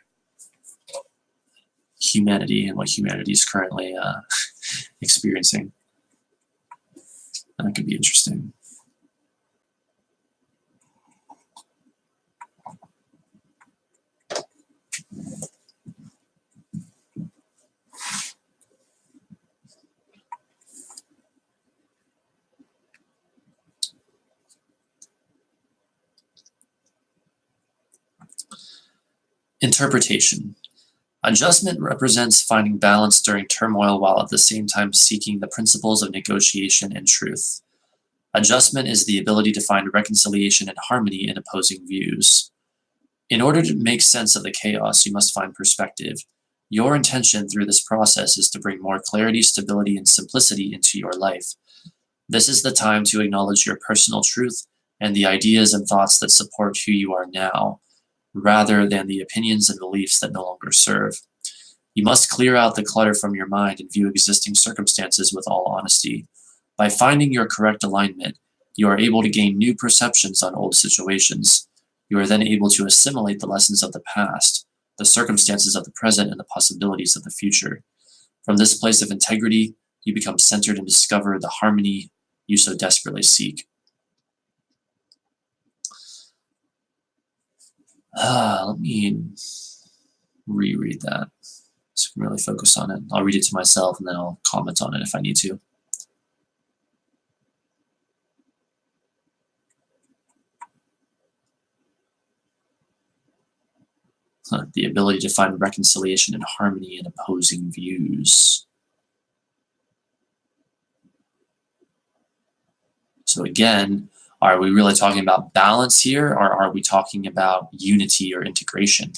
humanity and what humanity is currently experiencing. That could be interesting. Interpretation. Adjustment represents finding balance during turmoil while at the same time seeking the principles of negotiation and truth. Adjustment is the ability to find reconciliation and harmony in opposing views. In order to make sense of the chaos, you must find perspective. Your intention through this process is to bring more clarity, stability, and simplicity into your life. This is the time to acknowledge your personal truth and the ideas and thoughts that support who you are now, rather than the opinions and beliefs that no longer serve. You must clear out the clutter from your mind and view existing circumstances with all honesty. By finding your correct alignment, you are able to gain new perceptions on old situations. You are then able to assimilate the lessons of the past, the circumstances of the present, and the possibilities of the future. From this place of integrity, you become centered and discover the harmony you so desperately seek. Let me reread that so I can really focus on it. I'll read it to myself and then I'll comment on it if I need to. The ability to find reconciliation and harmony in opposing views. So again, are we really talking about balance here, or are we talking about unity or integration?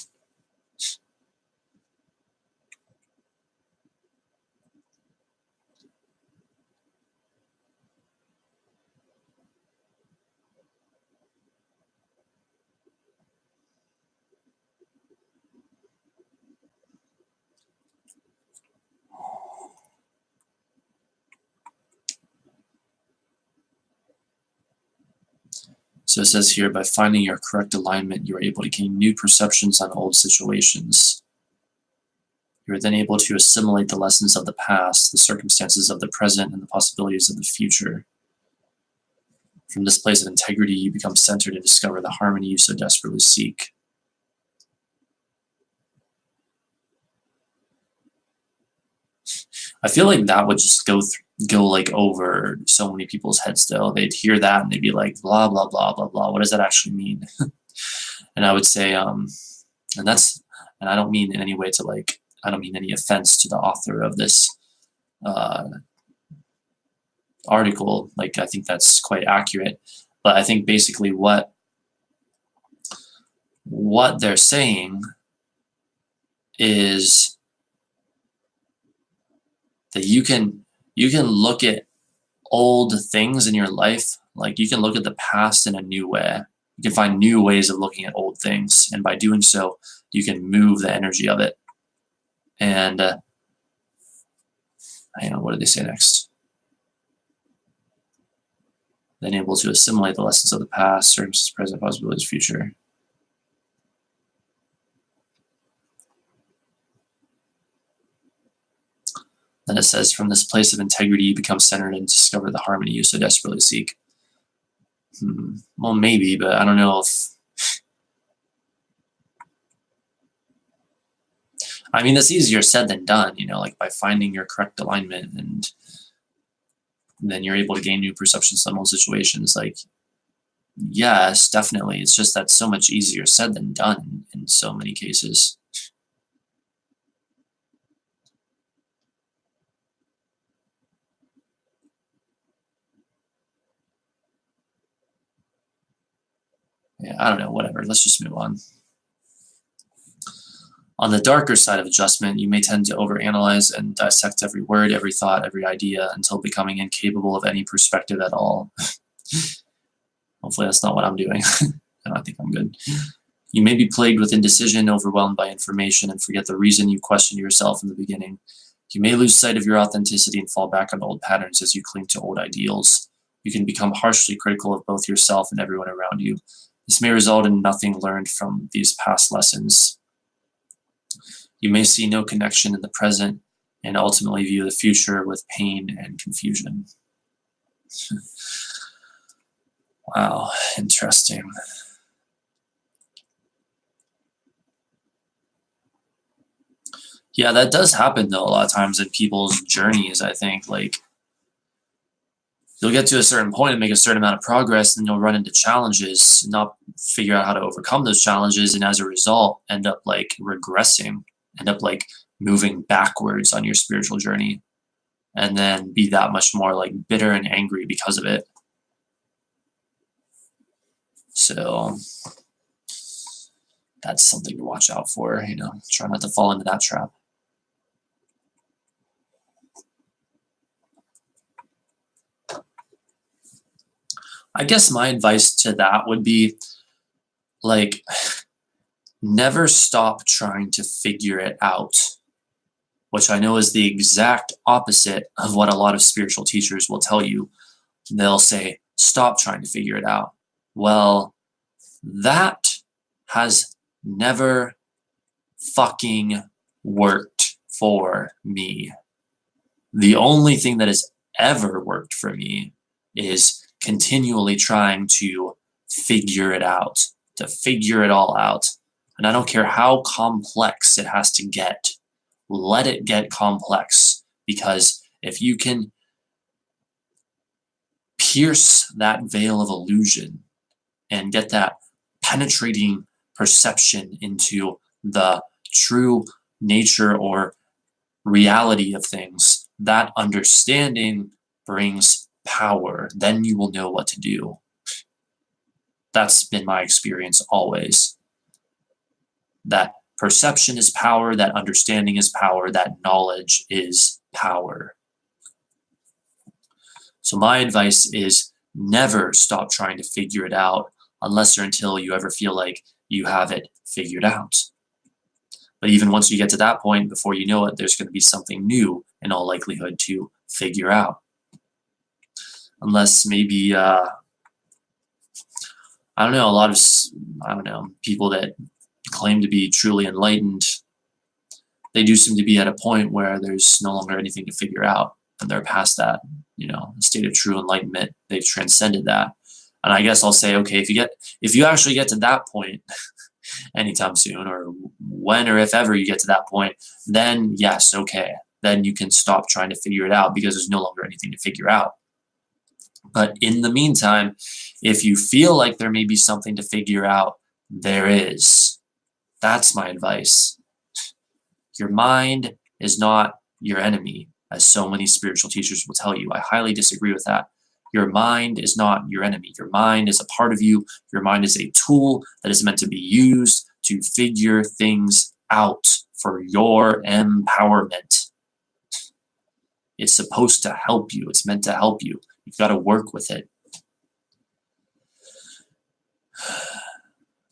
So it says here, by finding your correct alignment, you are able to gain new perceptions on old situations. You are then able to assimilate the lessons of the past, the circumstances of the present, and the possibilities of the future. From this place of integrity, you become centered and discover the harmony you so desperately seek. I feel like that would just go like over so many people's heads still. They'd hear that and they'd be like, blah, blah, blah, blah, blah. What does that actually mean? And I would say, and I don't mean in any way to like, I don't mean any offense to the author of this article. Like, I think that's quite accurate. But I think basically what they're saying is that you can look at old things in your life, like you can look at the past in a new way. You can find new ways of looking at old things, and by doing so, you can move the energy of it. And hang on, what did they say next? Then able to assimilate the lessons of the past, circumstances, present, possibilities, future. Then it says, from this place of integrity, you become centered and discover the harmony you so desperately seek. Well, maybe, but I don't know if... I mean, that's easier said than done, you know, like by finding your correct alignment, and then you're able to gain new perceptions on old situations. Like, yes, definitely. It's just that's so much easier said than done in so many cases. Yeah, I don't know, whatever. Let's just move on. On the darker side of adjustment, you may tend to overanalyze and dissect every word, every thought, every idea until becoming incapable of any perspective at all. Hopefully that's not what I'm doing. I think I'm good. You may be plagued with indecision, overwhelmed by information, and forget the reason you questioned yourself in the beginning. You may lose sight of your authenticity and fall back on old patterns as you cling to old ideals. You can become harshly critical of both yourself and everyone around you. This may result in nothing learned from these past lessons. You may see no connection in the present and ultimately view the future with pain and confusion. Wow, interesting. Yeah, that does happen though a lot of times in people's journeys, I think. Like, you'll get to a certain point and make a certain amount of progress, and you'll run into challenges, not figure out how to overcome those challenges, and as a result, end up like regressing, end up like moving backwards on your spiritual journey, and then be that much more like bitter and angry because of it. So that's something to watch out for, you know, try not to fall into that trap. I guess my advice to that would be, like, never stop trying to figure it out, which I know is the exact opposite of what a lot of spiritual teachers will tell you. They'll say, stop trying to figure it out. Well, that has never fucking worked for me. The only thing that has ever worked for me is continually trying to figure it out, to figure it all out. And I don't care how complex it has to get, let it get complex. Because if you can pierce that veil of illusion and get that penetrating perception into the true nature or reality of things, that understanding brings power. Then you will know what to do. That's been my experience always. That perception is power, that understanding is power, that knowledge is power. So my advice is never stop trying to figure it out unless or until you ever feel like you have it figured out. But even once you get to that point, before you know it, there's going to be something new in all likelihood to figure out. Unless maybe I don't know, a lot of, I don't know, people that claim to be truly enlightened, they do seem to be at a point where there's no longer anything to figure out, and they're past that, the state of true enlightenment. They've transcended that. And I guess I'll say, okay, if you actually get to that point anytime soon, or when or if ever you get to that point, then yes, okay, then you can stop trying to figure it out because there's no longer anything to figure out. But in the meantime, if you feel like there may be something to figure out, there is. That's my advice. Your mind is not your enemy, as so many spiritual teachers will tell you. I highly disagree with that. Your mind is not your enemy. Your mind is a part of you. Your mind is a tool that is meant to be used to figure things out for your empowerment. It's supposed to help you. It's meant to help you. You've got to work with it.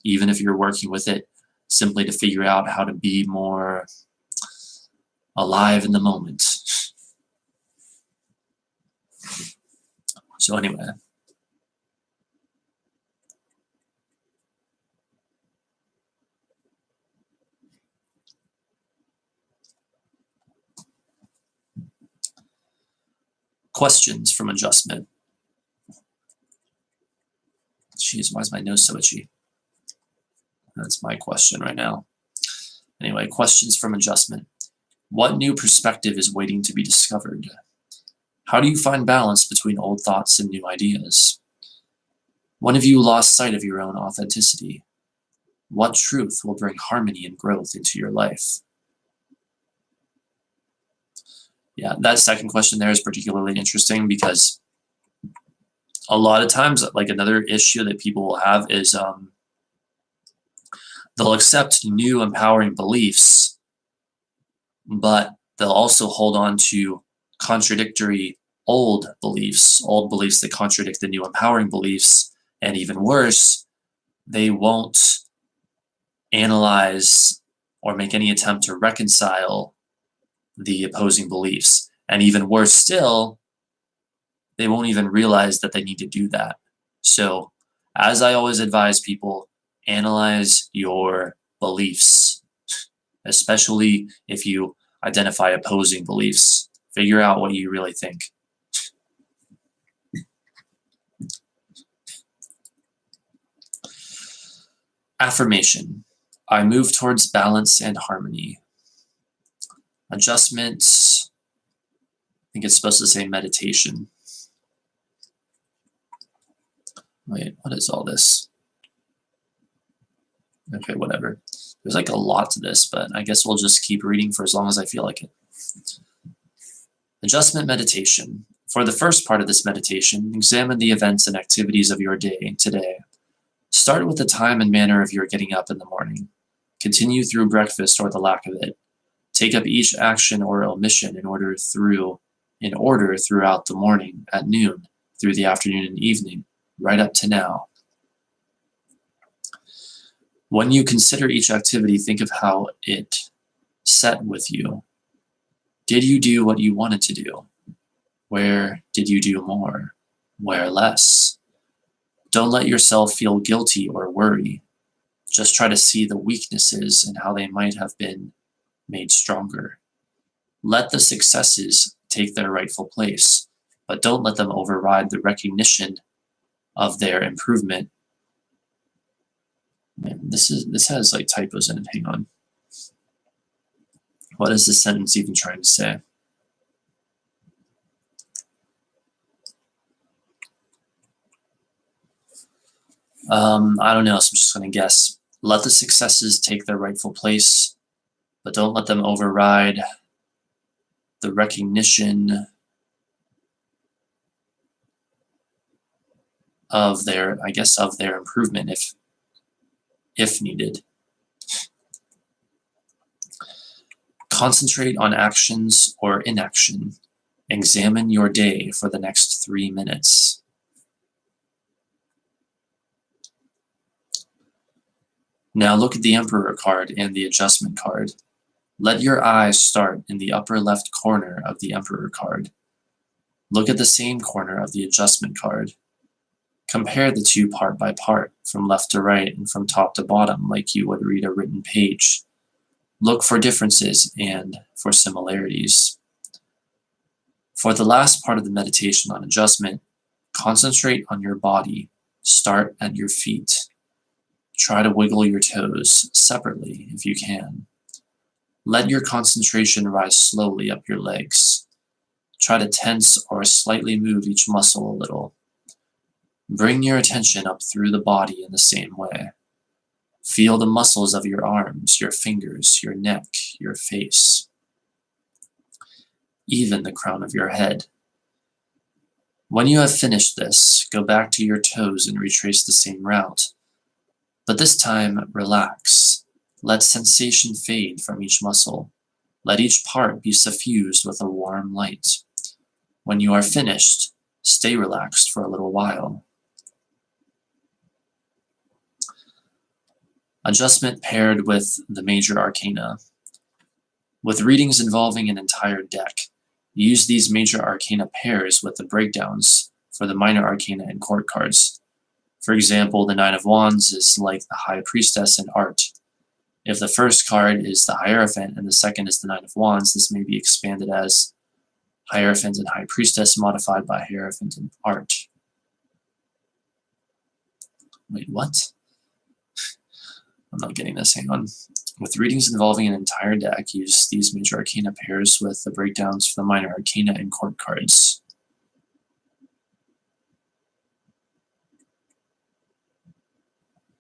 Even if you're working with it simply to figure out how to be more alive in the moment. So anyway. Questions from adjustment. Jeez, why is my nose so itchy? That's my question right now. Anyway, questions from adjustment. What new perspective is waiting to be discovered? How do you find balance between old thoughts and new ideas? When have you lost sight of your own authenticity? What truth will bring harmony and growth into your life? Yeah, that second question there is particularly interesting because a lot of times, like another issue that people will have is they'll accept new empowering beliefs, but they'll also hold on to contradictory old beliefs that contradict the new empowering beliefs, and even worse, they won't analyze or make any attempt to reconcile the opposing beliefs. And even worse still, they won't even realize that they need to do that. So, as I always advise people, analyze your beliefs, especially if you identify opposing beliefs. Figure out what you really think. Affirmation. I move towards balance and harmony. Adjustments. I think it's supposed to say meditation. Wait, what is all this? Okay, whatever. There's like a lot to this, but I guess we'll just keep reading for as long as I feel like it. Adjustment meditation. For the first part of this meditation, examine the events and activities of your day today. Start with the time and manner of your getting up in the morning. Continue through breakfast or the lack of it. Take up each action or omission in order throughout the morning, at noon, through the afternoon and evening, right up to now. When you consider each activity, think of how it set with you. Did you do what you wanted to do? Where did you do more? Where less? Don't let yourself feel guilty or worry. Just try to see the weaknesses and how they might have been made stronger. Let the successes take their rightful place, but don't let them override the recognition of their improvement. Man, this has like typos in it. Hang on. What is this sentence even trying to say? I don't know, so I'm just going to guess. Let the successes take their rightful place, but don't let them override the recognition of their improvement if needed. Concentrate on actions or inaction. Examine your day for the next 3 minutes. Now look at the Emperor card and the Adjustment card. Let your eyes start in the upper left corner of the Emperor card. Look at the same corner of the Adjustment card. Compare the two part by part, from left to right and from top to bottom, like you would read a written page. Look for differences and for similarities. For the last part of the meditation on adjustment, concentrate on your body. Start at your feet. Try to wiggle your toes separately if you can. Let your concentration rise slowly up your legs. Try to tense or slightly move each muscle a little. Bring your attention up through the body in the same way. Feel the muscles of your arms, your fingers, your neck, your face, even the crown of your head. When you have finished this, go back to your toes and retrace the same route. But this time, relax. Let sensation fade from each muscle. Let each part be suffused with a warm light. When you are finished, stay relaxed for a little while. Adjustment paired with the major arcana. With readings involving an entire deck, use these major arcana pairs with the breakdowns for the minor arcana and court cards. For example, the Nine of Wands is like the High Priestess in art. If the first card is the Hierophant and the second is the Nine of Wands, this may be expanded as Hierophant and High Priestess modified by Hierophant and art. Wait, what? I'm not getting this, hang on. With readings involving an entire deck, use these major arcana pairs with the breakdowns for the minor arcana and court cards.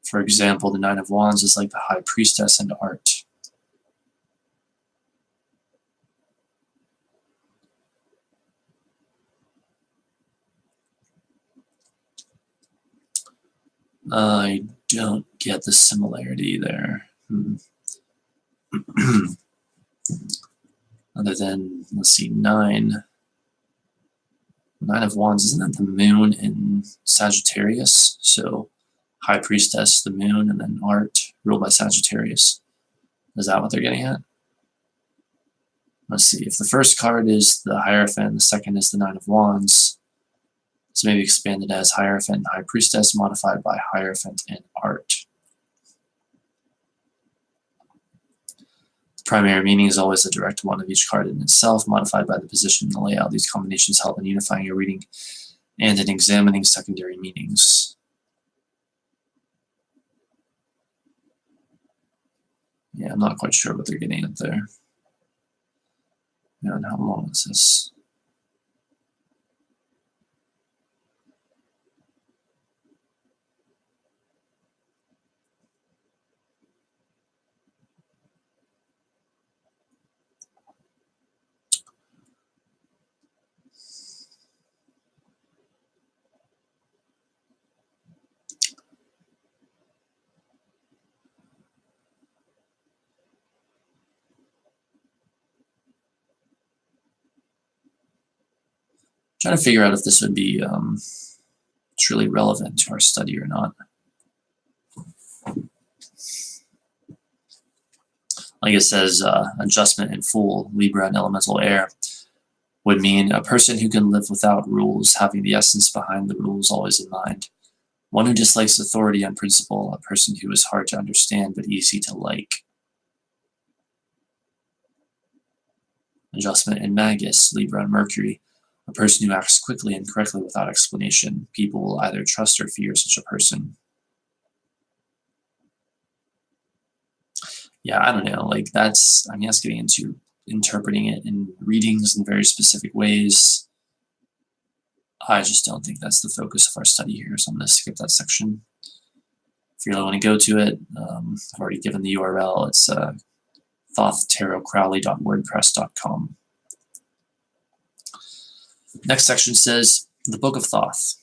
For example, the Nine of Wands is like the High Priestess in art. I don't get the similarity there. Other than, let's see, 9. Nine of Wands, isn't that the moon in Sagittarius? So High Priestess, the moon, and then art, ruled by Sagittarius. Is that what they're getting at? Let's see, if the first card is the Hierophant, the second is the Nine of Wands, it's maybe expanded as Hierophant and High Priestess, modified by Hierophant and art. The primary meaning is always the direct one of each card in itself, modified by the position and the layout. These combinations help in unifying your reading and in examining secondary meanings. Yeah, I'm not quite sure what they're getting at there. And how long is this? Trying to figure out if this would be truly relevant to our study or not. Like it says, adjustment in full, Libra and elemental air, would mean a person who can live without rules, having the essence behind the rules always in mind. One who dislikes authority on principle, a person who is hard to understand but easy to like. Adjustment in Magus, Libra and Mercury, a person who acts quickly and correctly without explanation. People will either trust or fear such a person. Yeah, I don't know, like that's getting into interpreting it in readings in very specific ways. I just don't think that's the focus of our study here, so I'm going to skip that section. If you really want to go to it, I've already given the URL. It's thothtarotcrowley.wordpress.com. Next section says, the Book of Thoth.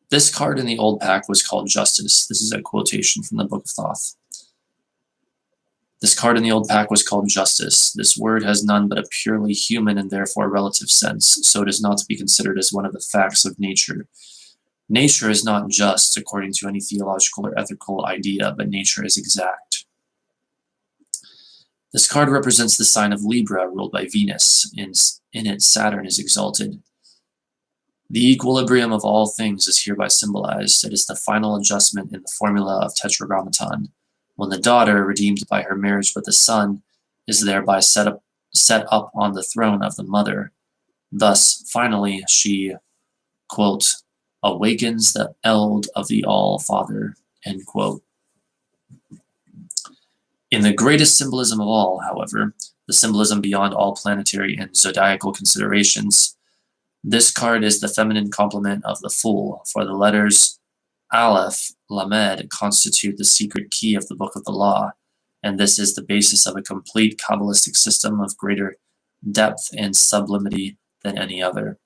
This card in the old pack was called Justice. This is a quotation from the Book of Thoth. This card in the old pack was called Justice. This word has none but a purely human and therefore relative sense, so it is not to be considered as one of the facts of nature. Nature is not just according to any theological or ethical idea, but nature is exact. This card represents the sign of Libra, ruled by Venus. In it, Saturn is exalted. The equilibrium of all things is hereby symbolized. It is the final adjustment in the formula of Tetragrammaton, when the daughter, redeemed by her marriage with the son, is thereby set up on the throne of the mother. Thus, finally, she, quote, awakens the eld of the All-Father, end quote. In the greatest symbolism of all, however, the symbolism beyond all planetary and zodiacal considerations, this card is the feminine complement of the Fool, for the letters Aleph, Lamed constitute the secret key of the Book of the Law, and this is the basis of a complete Kabbalistic system of greater depth and sublimity than any other.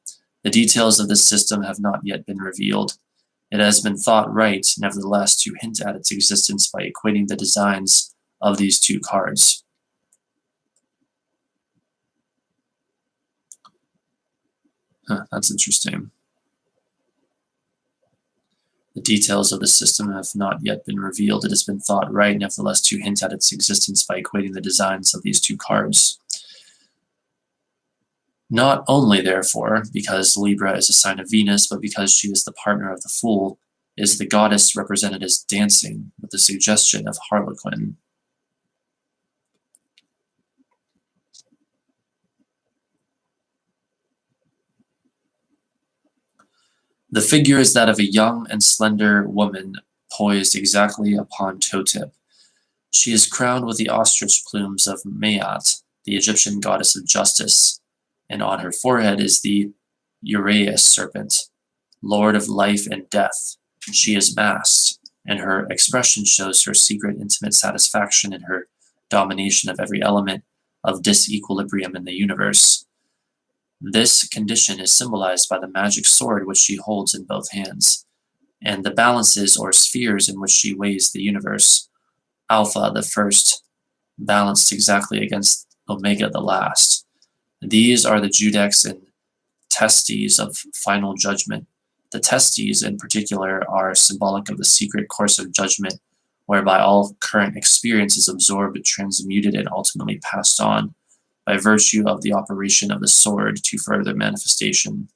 The details of this system have not yet been revealed. It has been thought right, nevertheless, to hint at its existence by equating the designs of these two cards. That's interesting. The details of the system have not yet been revealed. It has been thought right, nevertheless, to hint at its existence by equating the designs of these two cards. Not only, therefore, because Libra is a sign of Venus, but because she is the partner of the Fool, is the goddess represented as dancing with the suggestion of Harlequin. The figure is that of a young and slender woman poised exactly upon toe tip. She is crowned with the ostrich plumes of Maat, the Egyptian goddess of justice, and on her forehead is the Uraeus serpent, lord of life and death. She is masked, and her expression shows her secret intimate satisfaction in her domination of every element of disequilibrium in the universe. This condition is symbolized by the magic sword which she holds in both hands, and the balances or spheres in which she weighs the universe. Alpha, the first, balanced exactly against Omega, the last. These are the judex and testes of final judgment. The testes, in particular, are symbolic of the secret course of judgment, whereby all current experience is absorbed, transmuted, and ultimately passed on, by virtue of the operation of the sword, to further manifestation.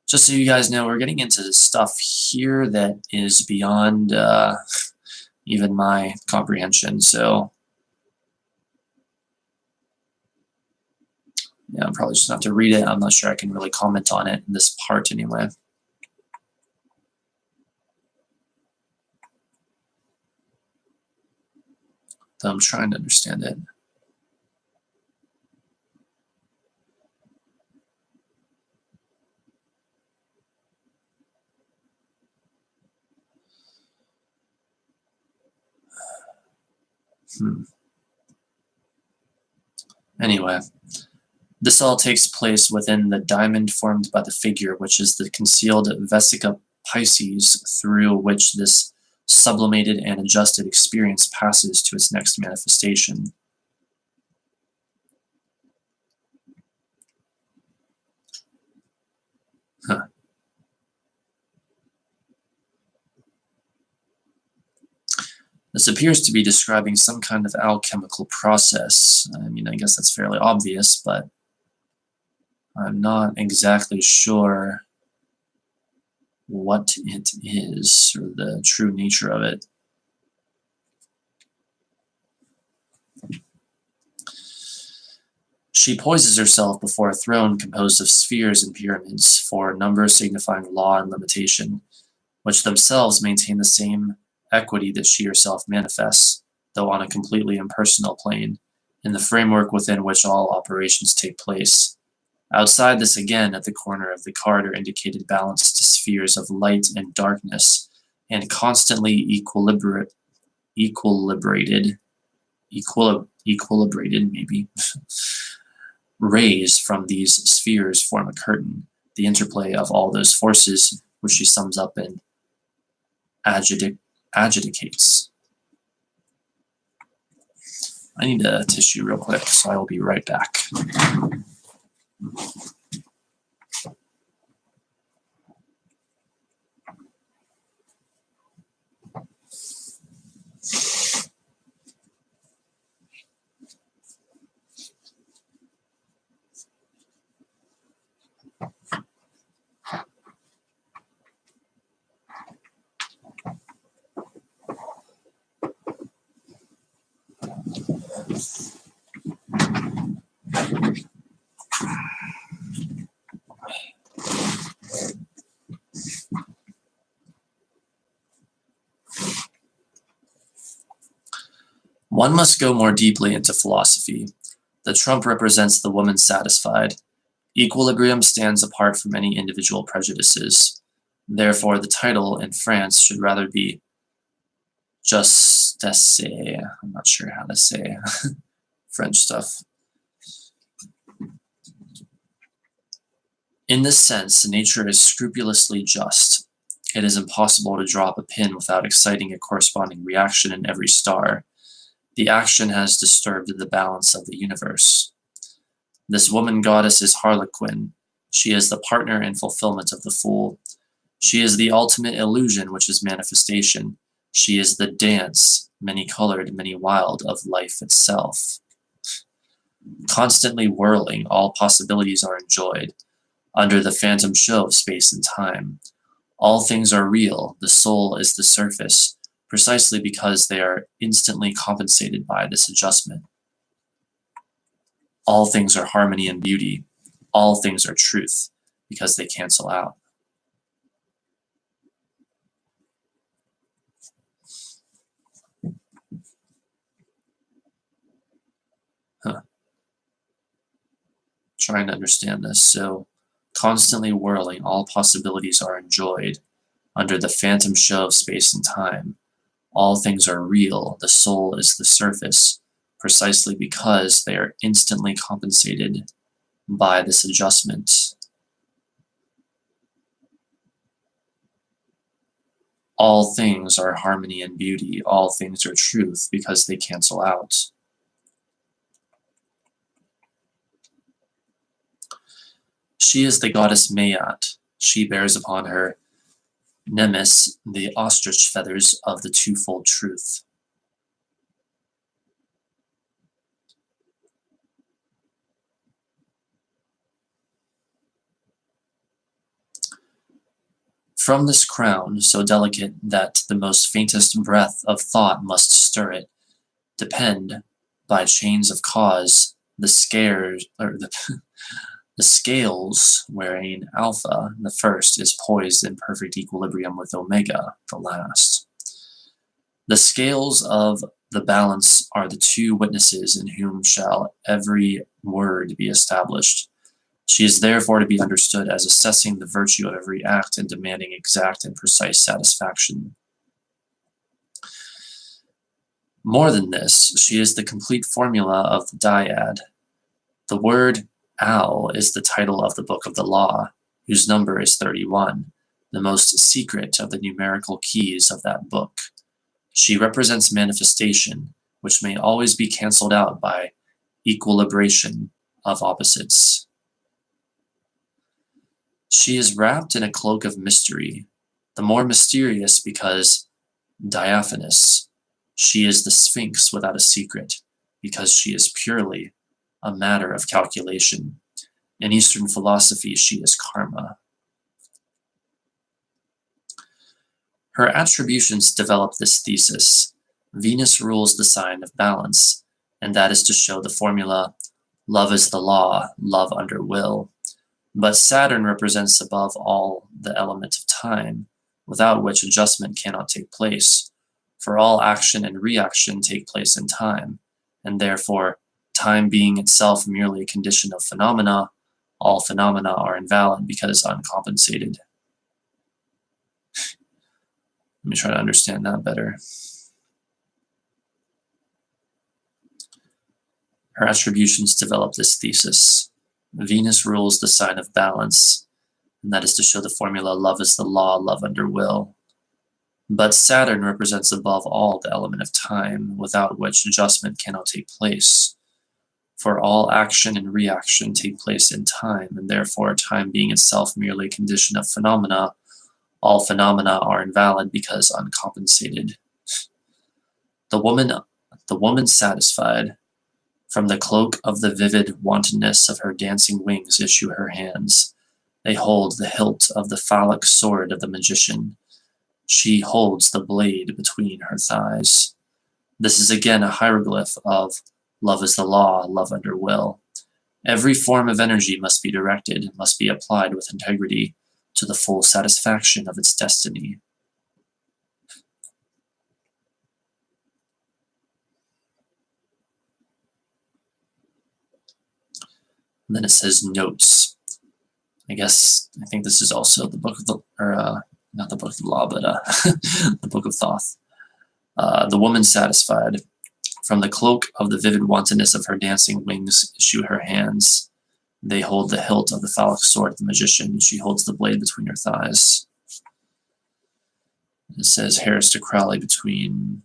Just so you guys know, we're getting into stuff here that is beyond even my comprehension, so yeah, I'm probably just going to have to read it. I'm not sure I can really comment on it in this part anyway. So I'm trying to understand it. Anyway, this all takes place within the diamond formed by the figure, which is the concealed Vesica Pisces, through which this sublimated and adjusted experience passes to its next manifestation. This appears to be describing some kind of alchemical process. I mean, I guess that's fairly obvious, but I'm not exactly sure what it is or the true nature of it. She poises herself before a throne composed of spheres and pyramids, for numbers signifying law and limitation, which themselves maintain the same equity that she herself manifests, though on a completely impersonal plane, in the framework within which all operations take place. Outside this, again, at the corner of the card, are indicated balanced spheres of light and darkness, and constantly equilibrated maybe, rays from these spheres form a curtain, the interplay of all those forces which she sums up and agitates. I need a tissue real quick, so I will be right back. One must go more deeply into philosophy. The trump represents the woman satisfied. Equilibrium stands apart from any individual prejudices. Therefore, the title in France should rather be Justesse. I'm not sure how to say French stuff. In this sense, nature is scrupulously just. It is impossible to drop a pin without exciting a corresponding reaction in every star. The action has disturbed the balance of the universe. This woman goddess is Harlequin. She is the partner in fulfillment of the fool. She is the ultimate illusion, which is manifestation. She is the dance, many-colored, many-wild, of life itself. Constantly whirling, all possibilities are enjoyed. Under the phantom show of space and time. All things are real, the soul is the surface, precisely because they are instantly compensated by this adjustment. All things are harmony and beauty. All things are truth, because they cancel out. Trying to understand this. So, constantly whirling, all possibilities are enjoyed. Under the phantom show of space and time. All things are real, the soul is the surface, precisely because they are instantly compensated by this adjustment. All things are harmony and beauty, all things are truth, because they cancel out. She is the goddess Mayat. She bears upon her Nemes the ostrich feathers of the twofold truth. From this crown, so delicate that the most faintest breath of thought must stir it, depend, by chains of cause, the scales wherein Alpha, the first, is poised in perfect equilibrium with Omega, the last. The scales of the balance are the two witnesses in whom shall every word be established. She is therefore to be understood as assessing the virtue of every act and demanding exact and precise satisfaction. More than this, she is the complete formula of the dyad. The word Al is the title of the book of the law, whose number is 31, the most secret of the numerical keys of that book. She represents manifestation, which may always be cancelled out by equilibration of opposites. She is wrapped in a cloak of mystery, the more mysterious because diaphanous. She is the Sphinx without a secret, because she is purely a matter of calculation. In Eastern philosophy, she is karma. Her attributions develop this thesis. Venus rules the sign of balance, and that is to show the formula, love is the law, love under will. But Saturn represents above all the element of time, without which adjustment cannot take place, for all action and reaction take place in time, and therefore, time being itself merely a condition of phenomena, all phenomena are invalid because uncompensated. Let me try to understand that better. Her attributions develop this thesis. Venus rules the sign of balance, and that is to show the formula, love is the law, love under will. But Saturn represents above all the element of time, without which adjustment cannot take place. For all action and reaction take place in time, and therefore time being itself merely a condition of phenomena, all phenomena are invalid because uncompensated. The woman satisfied. From the cloak of the vivid wantonness of her dancing wings issue her hands. They hold the hilt of the phallic sword of the magician. She holds the blade between her thighs. This is again a hieroglyph of Love is the law, love under will. Every form of energy must be directed, must be applied with integrity to the full satisfaction of its destiny. And then it says notes. I think this is also the book of the, not the book of the law, but the book of Thoth. The woman satisfied. From the cloak of the vivid wantonness of her dancing wings issue her hands. They hold the hilt of the phallic sword of the magician. She holds the blade between her thighs. It says Harris to Crowley between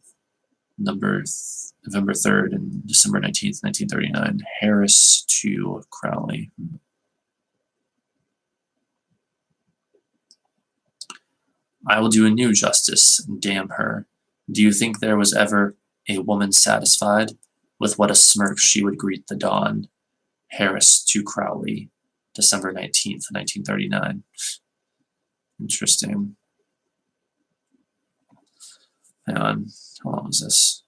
November 3rd and December 19th, 1939. Harris to Crowley. I will do a new justice, damn her. Do you think there was ever a woman satisfied? With what a smirk she would greet the dawn. Harris to Crowley, December 19th, 1939. Interesting. Hang on, how long was this?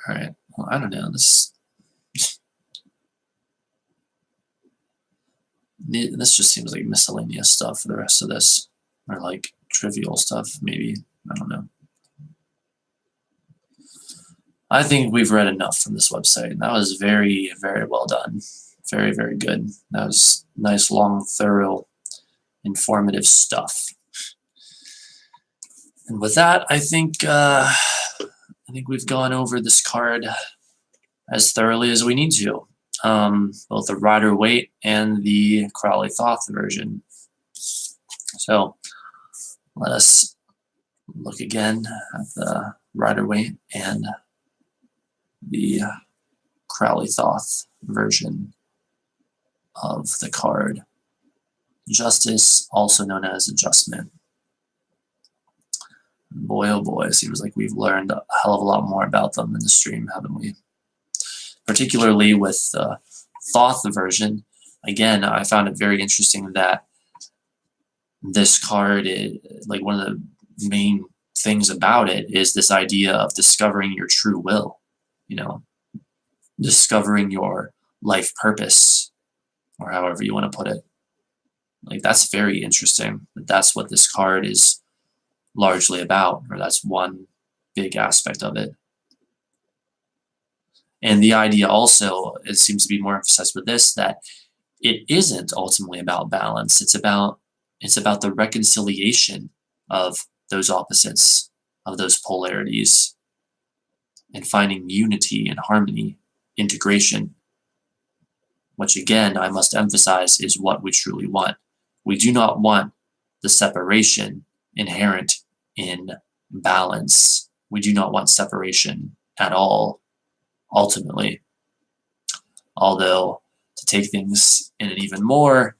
All right, well, I don't know, this just seems like miscellaneous stuff for the rest of this, or like trivial stuff, maybe, I don't know. I think we've read enough from this website. That was very, very well done. Very, very good. That was nice, long, thorough, informative stuff. And with that, I think we've gone over this card as thoroughly as we need to. Both the Rider-Waite and the Crowley Thoth version. So let us look again at the Rider-Waite and the Crowley Thoth version of the card. Justice, also known as adjustment. Boy, oh boy, it seems like we've learned a hell of a lot more about them in the stream, haven't we? Particularly with the Thoth version. Again, I found it very interesting that this card, like one of the main things about it is this idea of discovering your true will, you know, discovering your life purpose, or however you want to put it. Like, that's very interesting. That's what this card is largely about, or that's one big aspect of it. And the idea also, it seems to be more emphasized with this, that it isn't ultimately about balance. It's about the reconciliation of those opposites, of those polarities, and finding unity and harmony, integration, which again, I must emphasize, is what we truly want. We do not want the separation inherent in balance. We do not want separation at all, ultimately. Although, to take things in an even more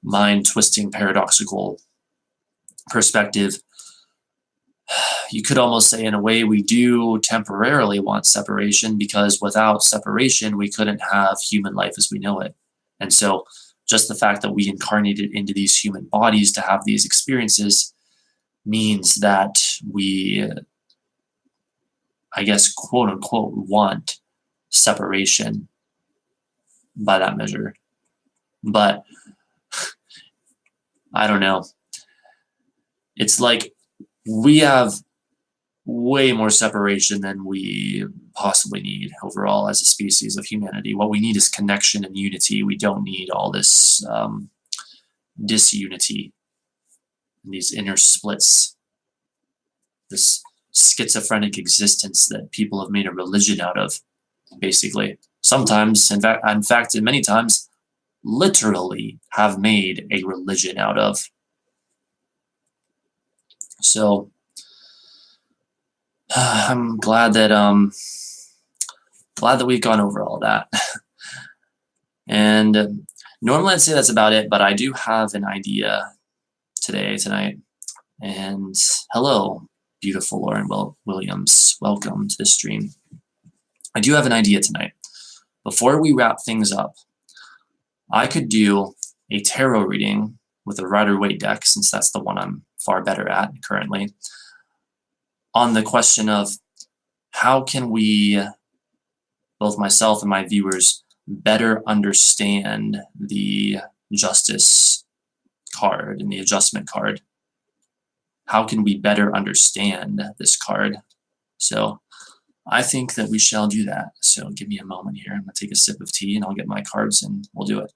mind-twisting, paradoxical perspective, you could almost say, in a way, we do temporarily want separation, because without separation, we couldn't have human life as we know it. And so, just the fact that we incarnated into these human bodies to have these experiences means that we, I guess, quote unquote, want separation by that measure. But I don't know. It's like we have way more separation than we possibly need overall as a species of humanity. What we need is connection and unity. We don't need all this disunity, these inner splits, this schizophrenic existence that people have made a religion out of, basically. Sometimes, in fact, and many times, literally have made a religion out of. So, I'm glad that we've gone over all that. And normally I'd say that's about it, but I do have an idea tonight. And hello, beautiful Lauren Williams. Welcome to the stream. I do have an idea tonight. Before we wrap things up, I could do a tarot reading with a Rider-Waite deck, since that's the one I'm far better at currently, on the question of how can we, both myself and my viewers, better understand the Justice card and the Adjustment card. How can we better understand this card? So I think that we shall do that. So give me a moment here. I'm going to take a sip of tea and I'll get my cards and we'll do it.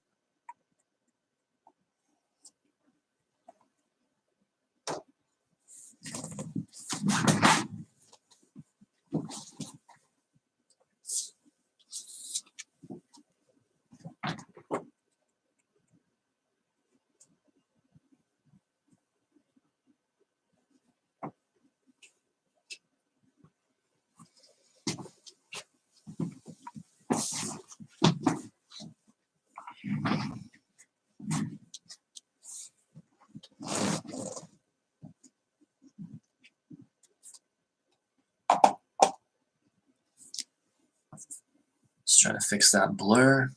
Just trying to fix that blur.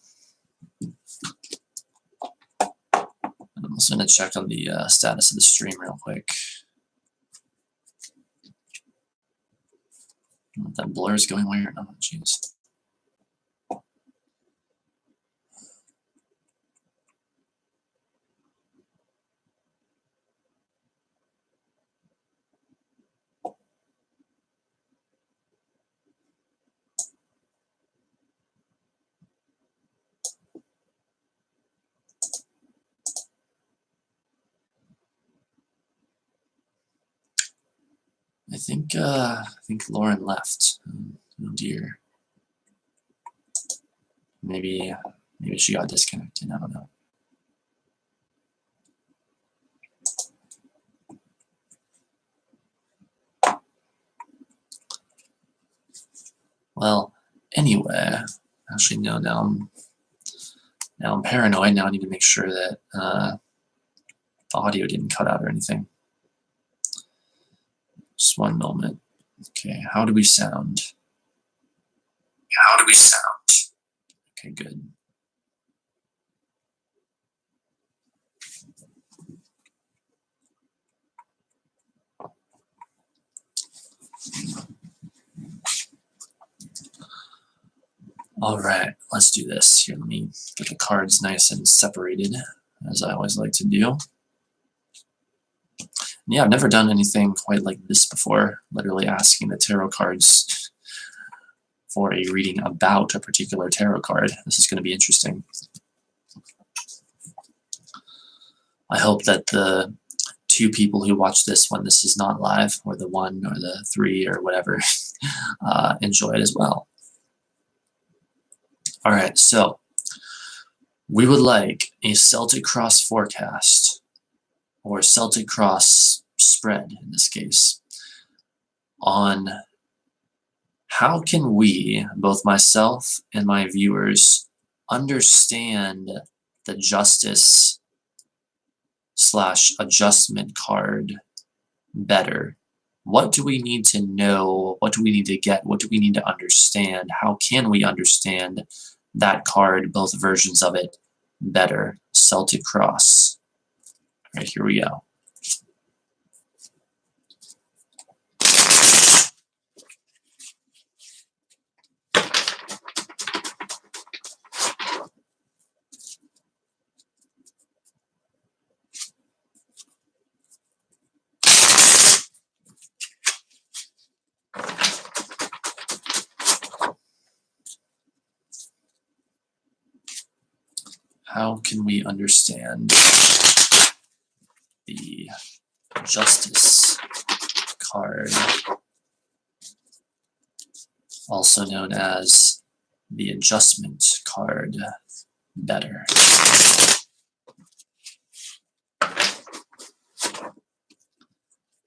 And I'm also going to check on the status of the stream real quick. That blur is going weird. Oh, jeez. I think Lauren left. Oh dear. Maybe she got disconnected. I don't know. Well, anyway, actually no. Now I'm paranoid. Now I need to make sure that the audio didn't cut out or anything. Just one moment. Okay, how do we sound? How do we sound? Okay, good. All right, let's do this. Here, let me get the cards nice and separated, as I always like to do. Yeah, I've never done anything quite like this before, literally asking the tarot cards for a reading about a particular tarot card. This is going to be interesting. I hope that the 2 people who watch this when this is not live, or the 1 or the 3 or whatever, enjoy it as well. All right, so we would like a Celtic Cross forecast, or Celtic Cross spread in this case, on how can we, both myself and my viewers, understand the Justice / Adjustment card better. What do we need to know? What do we need to get? What do we need to understand? How can we understand that card, both versions of it, better? Celtic Cross. All right, here we go. How can we understand the Justice card, also known as the Adjustment card, better?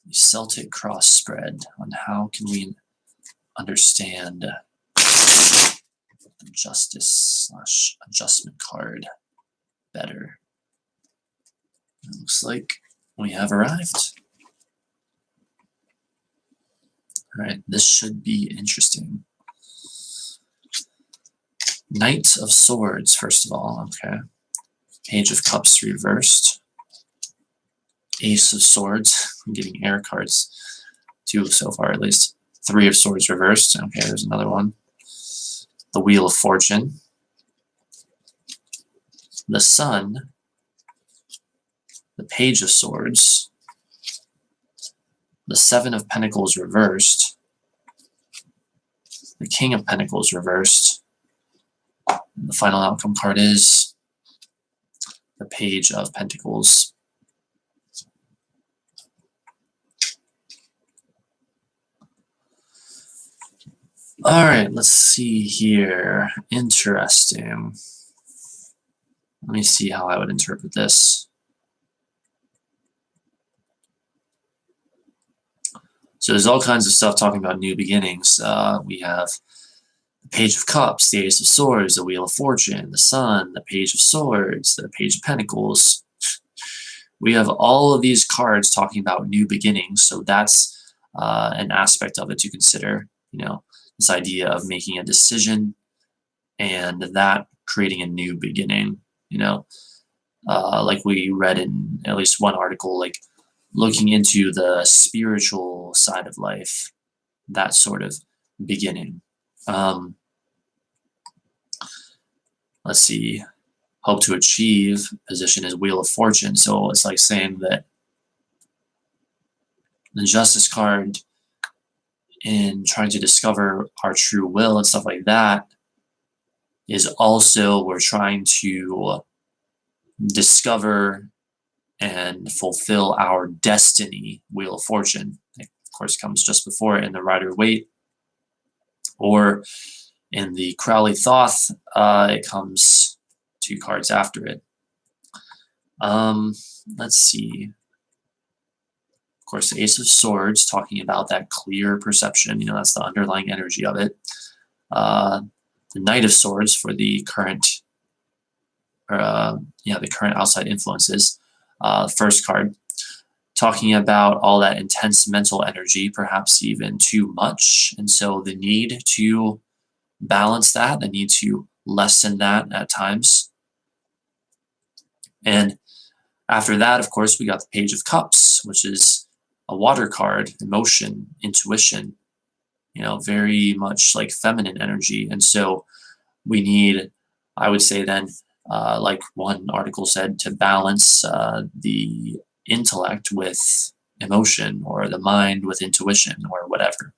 The Celtic Cross spread on how can we understand the Justice / Adjustment card better. It looks like we have arrived. All right, this should be interesting. Knight of Swords, first of all, okay. Page of Cups reversed. Ace of Swords, I'm getting air cards. 2 so far at least. 3 of Swords reversed, okay, there's another one. The Wheel of Fortune. The Sun. The Page of Swords. The 7 of Pentacles reversed. The King of Pentacles reversed. And the final outcome card is the Page of Pentacles. All right, let's see here. Interesting. Let me see how I would interpret this. So there's all kinds of stuff talking about new beginnings. We have the Page of Cups, the Ace of Swords, the Wheel of Fortune, the Sun, the Page of Swords, the Page of Pentacles. We have all of these cards talking about new beginnings, so that's an aspect of it to consider. You know, this idea of making a decision and that creating a new beginning. You know, like we read in at least one article, like looking into the spiritual side of life, that sort of beginning. Let's see. Hope to achieve position is Wheel of Fortune. So it's like saying that the Justice card, in trying to discover our true will and stuff like that, is also we're trying to discover and fulfill our destiny. Wheel of Fortune, it of course, comes just before it in the Rider-Waite, or in the Crowley Thoth, it comes 2 cards after it. Let's see. Of course, the Ace of Swords, talking about that clear perception. You know, that's the underlying energy of it. The Knight of Swords for the current, the current outside influences. First card, talking about all that intense mental energy, perhaps even too much, and so the need to balance that, the need to lessen that at times. And after that, of course, we got the Page of Cups, which is a water card, emotion, intuition, you know, very much like feminine energy. And so we need, I would say then, like one article said, to balance the intellect with emotion, or the mind with intuition, or whatever.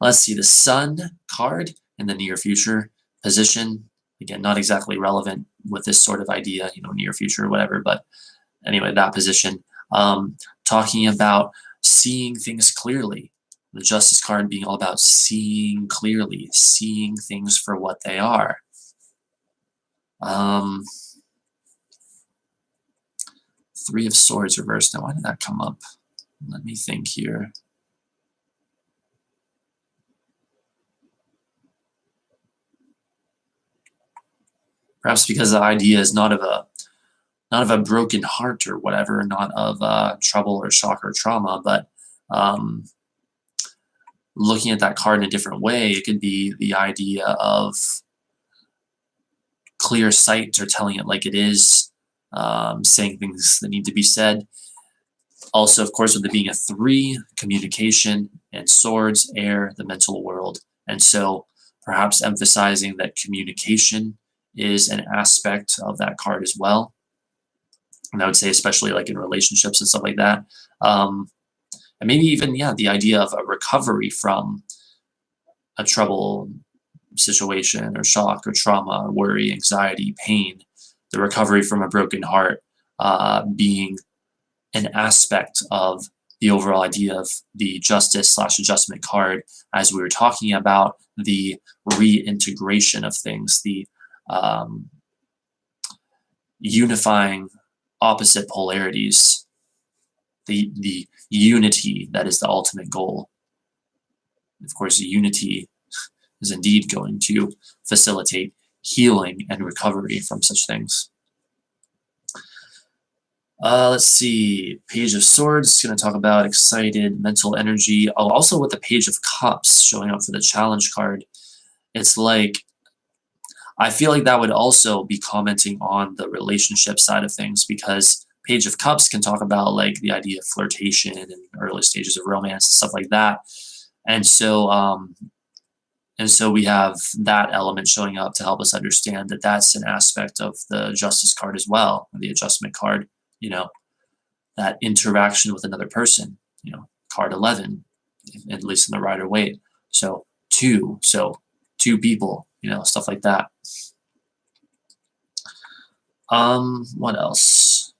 Let's see, the Sun card in the near future position. Again, not exactly relevant with this sort of idea, you know, near future or whatever, but anyway, that position. Talking about seeing things clearly. The Justice card being all about seeing clearly, seeing things for what they are. 3 of Swords reversed. Now, why did that come up? Let me think here. Perhaps because the idea is not of a broken heart or whatever, not of trouble or shock or trauma, but looking at that card in a different way, it could be the idea of clear sight, or telling it like it is, saying things that need to be said. Also, of course, with it being a 3, communication, and Swords, air, the mental world. And so perhaps emphasizing that communication is an aspect of that card as well. And I would say especially like in relationships and stuff like that. And maybe even, the idea of a recovery from a trouble situation, or shock, or trauma, worry, anxiety, pain. The recovery from a broken heart being an aspect of the overall idea of the Justice/Adjustment card, as we were talking about the reintegration of things, the unifying opposite polarities, the unity that is the ultimate goal. Of course, unity is indeed going to facilitate healing and recovery from such things. Let's see. Page of Swords is going to talk about excited mental energy. Oh, also with the Page of Cups showing up for the challenge card. It's like, I feel like that would also be commenting on the relationship side of things, because Page of Cups can talk about like the idea of flirtation and early stages of romance and stuff like that. And so we have that element showing up to help us understand that that's an aspect of the Justice card as well, or the Adjustment card, you know, that interaction with another person, card 11, at least in the Rider-Waite. So two people, stuff like that. What else?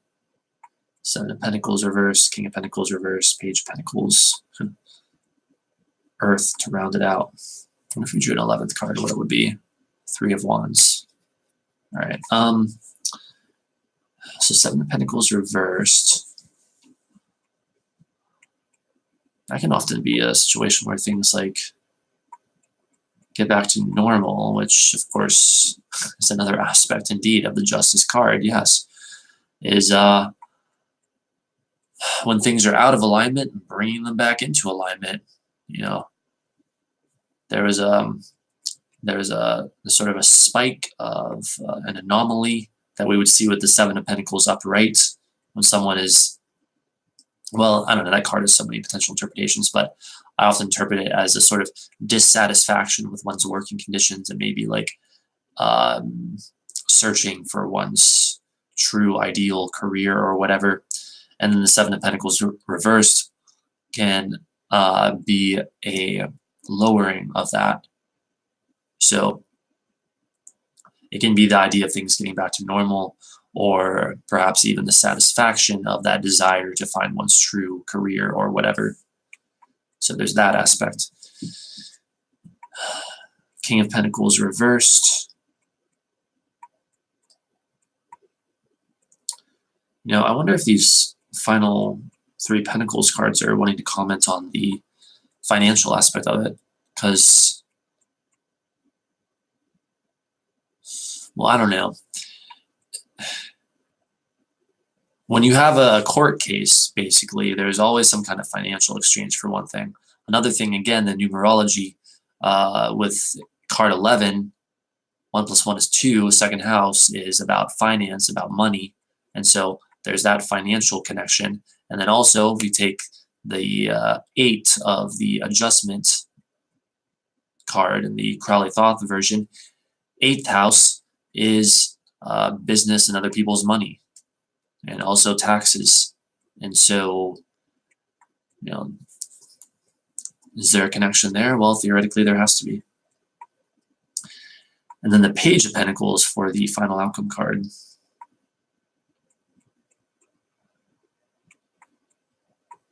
Seven of Pentacles reversed, King of Pentacles reversed, Page of Pentacles, Earth to round it out. And if we drew an 11th card, what it would be? Three of Wands. All right. So Seven of Pentacles reversed. That can often be a situation where things like get back to normal, which of course is another aspect indeed of the Justice card. Yes, is when things are out of alignment, bringing them back into alignment. There was a sort of a spike of an anomaly that we would see with the Seven of Pentacles upright when someone is, well, I don't know, that card has so many potential interpretations, but I often interpret it as a sort of dissatisfaction with one's working conditions and maybe like searching for one's true ideal career or whatever. And then the Seven of Pentacles reversed can be a lowering of that. So it can be the idea of things getting back to normal, or perhaps even the satisfaction of that desire to find one's true career or whatever. So there's that aspect. King of Pentacles reversed. I wonder if these final three Pentacles cards are wanting to comment on the financial aspect of it, because, well, I don't know. When you have a court case, basically, there's always some kind of financial exchange for one thing. Another thing, again, the numerology with card 11, 1 + 1 is 2, second house is about finance, about money. And so there's that financial connection. And then also we take the 8 of the Adjustment card in the Crowley Thoth version. 8th house is business and other people's money, and also taxes. And so, is there a connection there? Well, theoretically, there has to be. And then the Page of Pentacles for the final outcome card.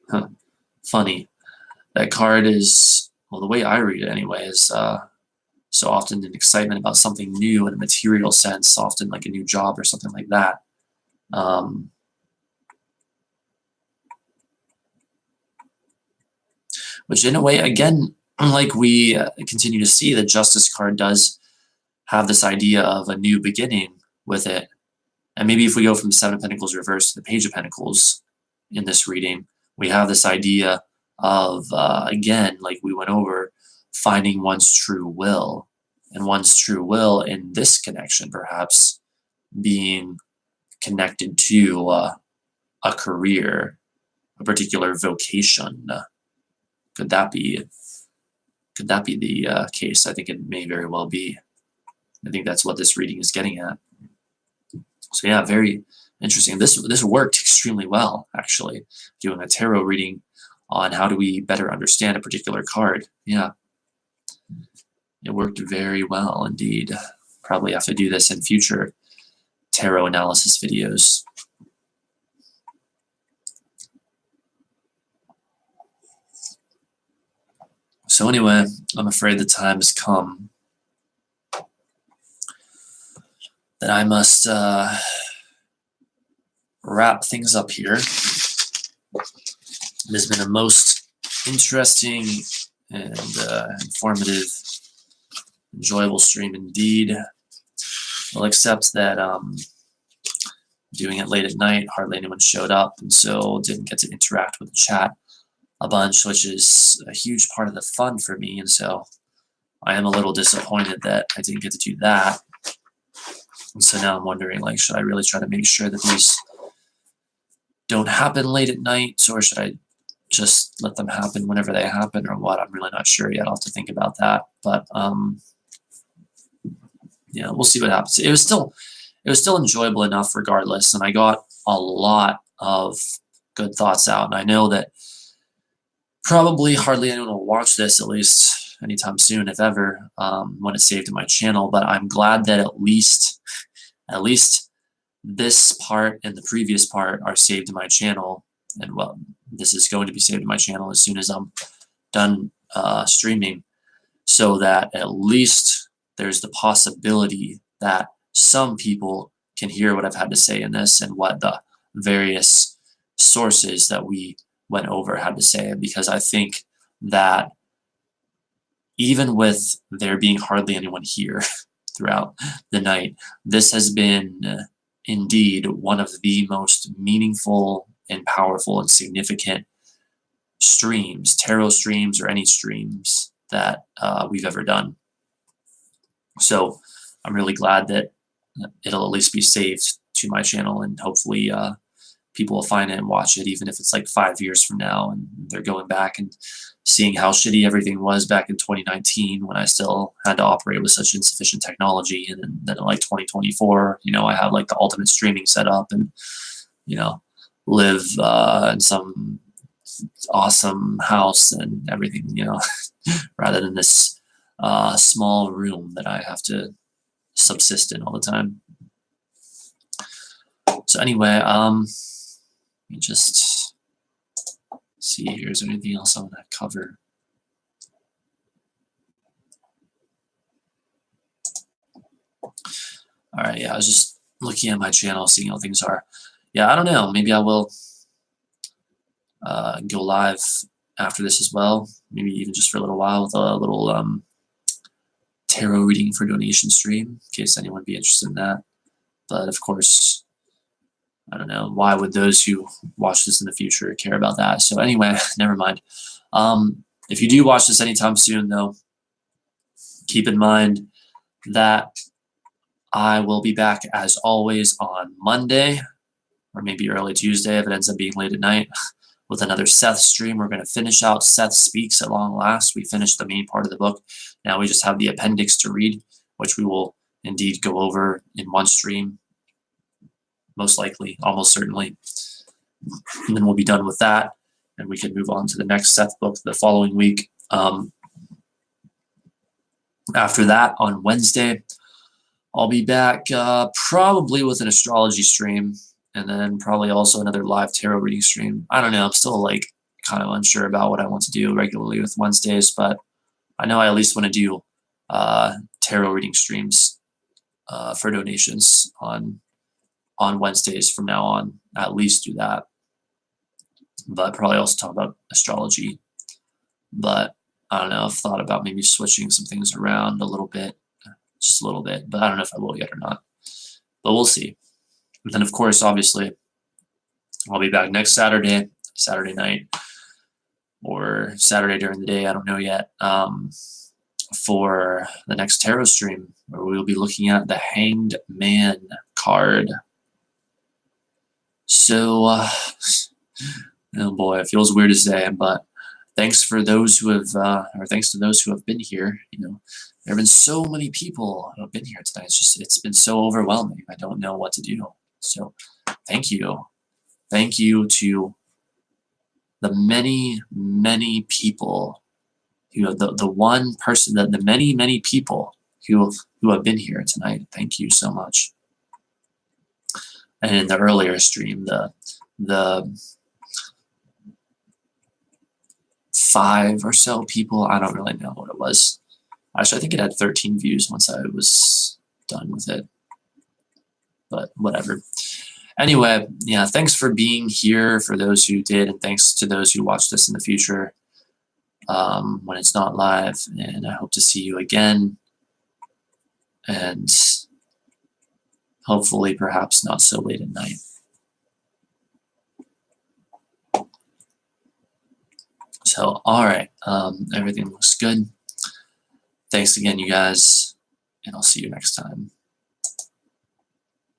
Huh. Funny. That card is, well, the way I read it anyway, is so often an excitement about something new in a material sense, often like a new job or something like that. Which in a way, again, like we continue to see, the Justice card does have this idea of a new beginning with it. And maybe if we go from the Seven of Pentacles reversed to the Page of Pentacles in this reading, we have this idea of, again, like we went over, finding one's true will. And one's true will in this connection, perhaps, being connected to a career, a particular vocation. Could that be the case? I think it may very well be. I think that's what this reading is getting at. So yeah, very interesting. This worked extremely well, actually, doing a tarot reading on how do we better understand a particular card. Yeah, it worked very well indeed. Probably have to do this in future tarot analysis videos. So anyway, I'm afraid the time has come that I must wrap things up here. It has been a most interesting and informative, enjoyable stream indeed. I'll accept that doing it late at night, hardly anyone showed up, and so didn't get to interact with the chat a bunch, which is a huge part of the fun for me. And so I am a little disappointed that I didn't get to do that. And so now I'm wondering, like, should I really try to make sure that these don't happen late at night, or should I just let them happen whenever they happen, or what? I'm really not sure yet. I'll have to think about that. But yeah, we'll see what happens. It was still enjoyable enough regardless, and I got a lot of good thoughts out. And I know that probably hardly anyone will watch this, at least anytime soon, if ever, when it's saved to my channel. But I'm glad that at least this part and the previous part are saved to my channel. And well, this is going to be saved to my channel as soon as I'm done streaming, so that at least there's the possibility that some people can hear what I've had to say in this and what the various sources that we went over had to say. Because I think that even with there being hardly anyone here throughout the night, this has been indeed one of the most meaningful and powerful and significant streams, tarot streams or any streams that we've ever done. So I'm really glad that it'll at least be saved to my channel, and hopefully people will find it and watch it, even if it's like 5 years from now and they're going back and seeing how shitty everything was back in 2019 when I still had to operate with such insufficient technology. And then in like 2024, you know, I have like the ultimate streaming setup and, you know, live in some awesome house and everything, you know, rather than this small room that I have to subsist in all the time. So anyway, let me just see here. Is there anything else I want to cover? All right, yeah, I was just looking at my channel, seeing how things are. Yeah, I don't know. Maybe I will go live after this as well. Maybe even just for a little while with a little tarot reading for donation stream, in case anyone would be interested in that. But of course, I don't know, why would those who watch this in the future care about that? So anyway, never mind. If you do watch this anytime soon, though, keep in mind that I will be back as always on Monday, or maybe early Tuesday if it ends up being late at night, with another Seth stream. We're going to finish out Seth Speaks at long last. We finished the main part of the book. Now we just have the appendix to read, which we will indeed go over in one stream, most likely, almost certainly. And then we'll be done with that, and we can move on to the next Seth book the following week. After that, on Wednesday, I'll be back probably with an astrology stream, and then probably also another live tarot reading stream. I don't know. I'm still like kind of unsure about what I want to do regularly with Wednesdays, but I know I at least want to do tarot reading streams for donations on Wednesdays from now on. At least do that, but probably also talk about astrology. But I don't know. I've thought about maybe switching some things around a little bit, just a little bit, but I don't know if I will yet or not. But we'll see. And then, of course, obviously, I'll be back next Saturday night, or Saturday during the day. I don't know yet. For the next tarot stream, where we will be looking at the Hanged Man card. So, oh boy, it feels weird to say, but thanks for those who have, or thanks to those who have been here. You know, there have been so many people who have been here tonight. It's been so overwhelming. I don't know what to do. So, thank you. Thank you to the many people who have the one person, the many people who have been here tonight. Thank you so much. And in the earlier stream, the 5 or so people, I don't really know what it was. Actually, I think it had 13 views once I was done with it. But whatever. Anyway, yeah, thanks for being here for those who did, and thanks to those who watch this in the future when it's not live. And I hope to see you again. And Hopefully, perhaps not so late at night. So, all right, everything looks good. Thanks again, you guys, and I'll see you next time.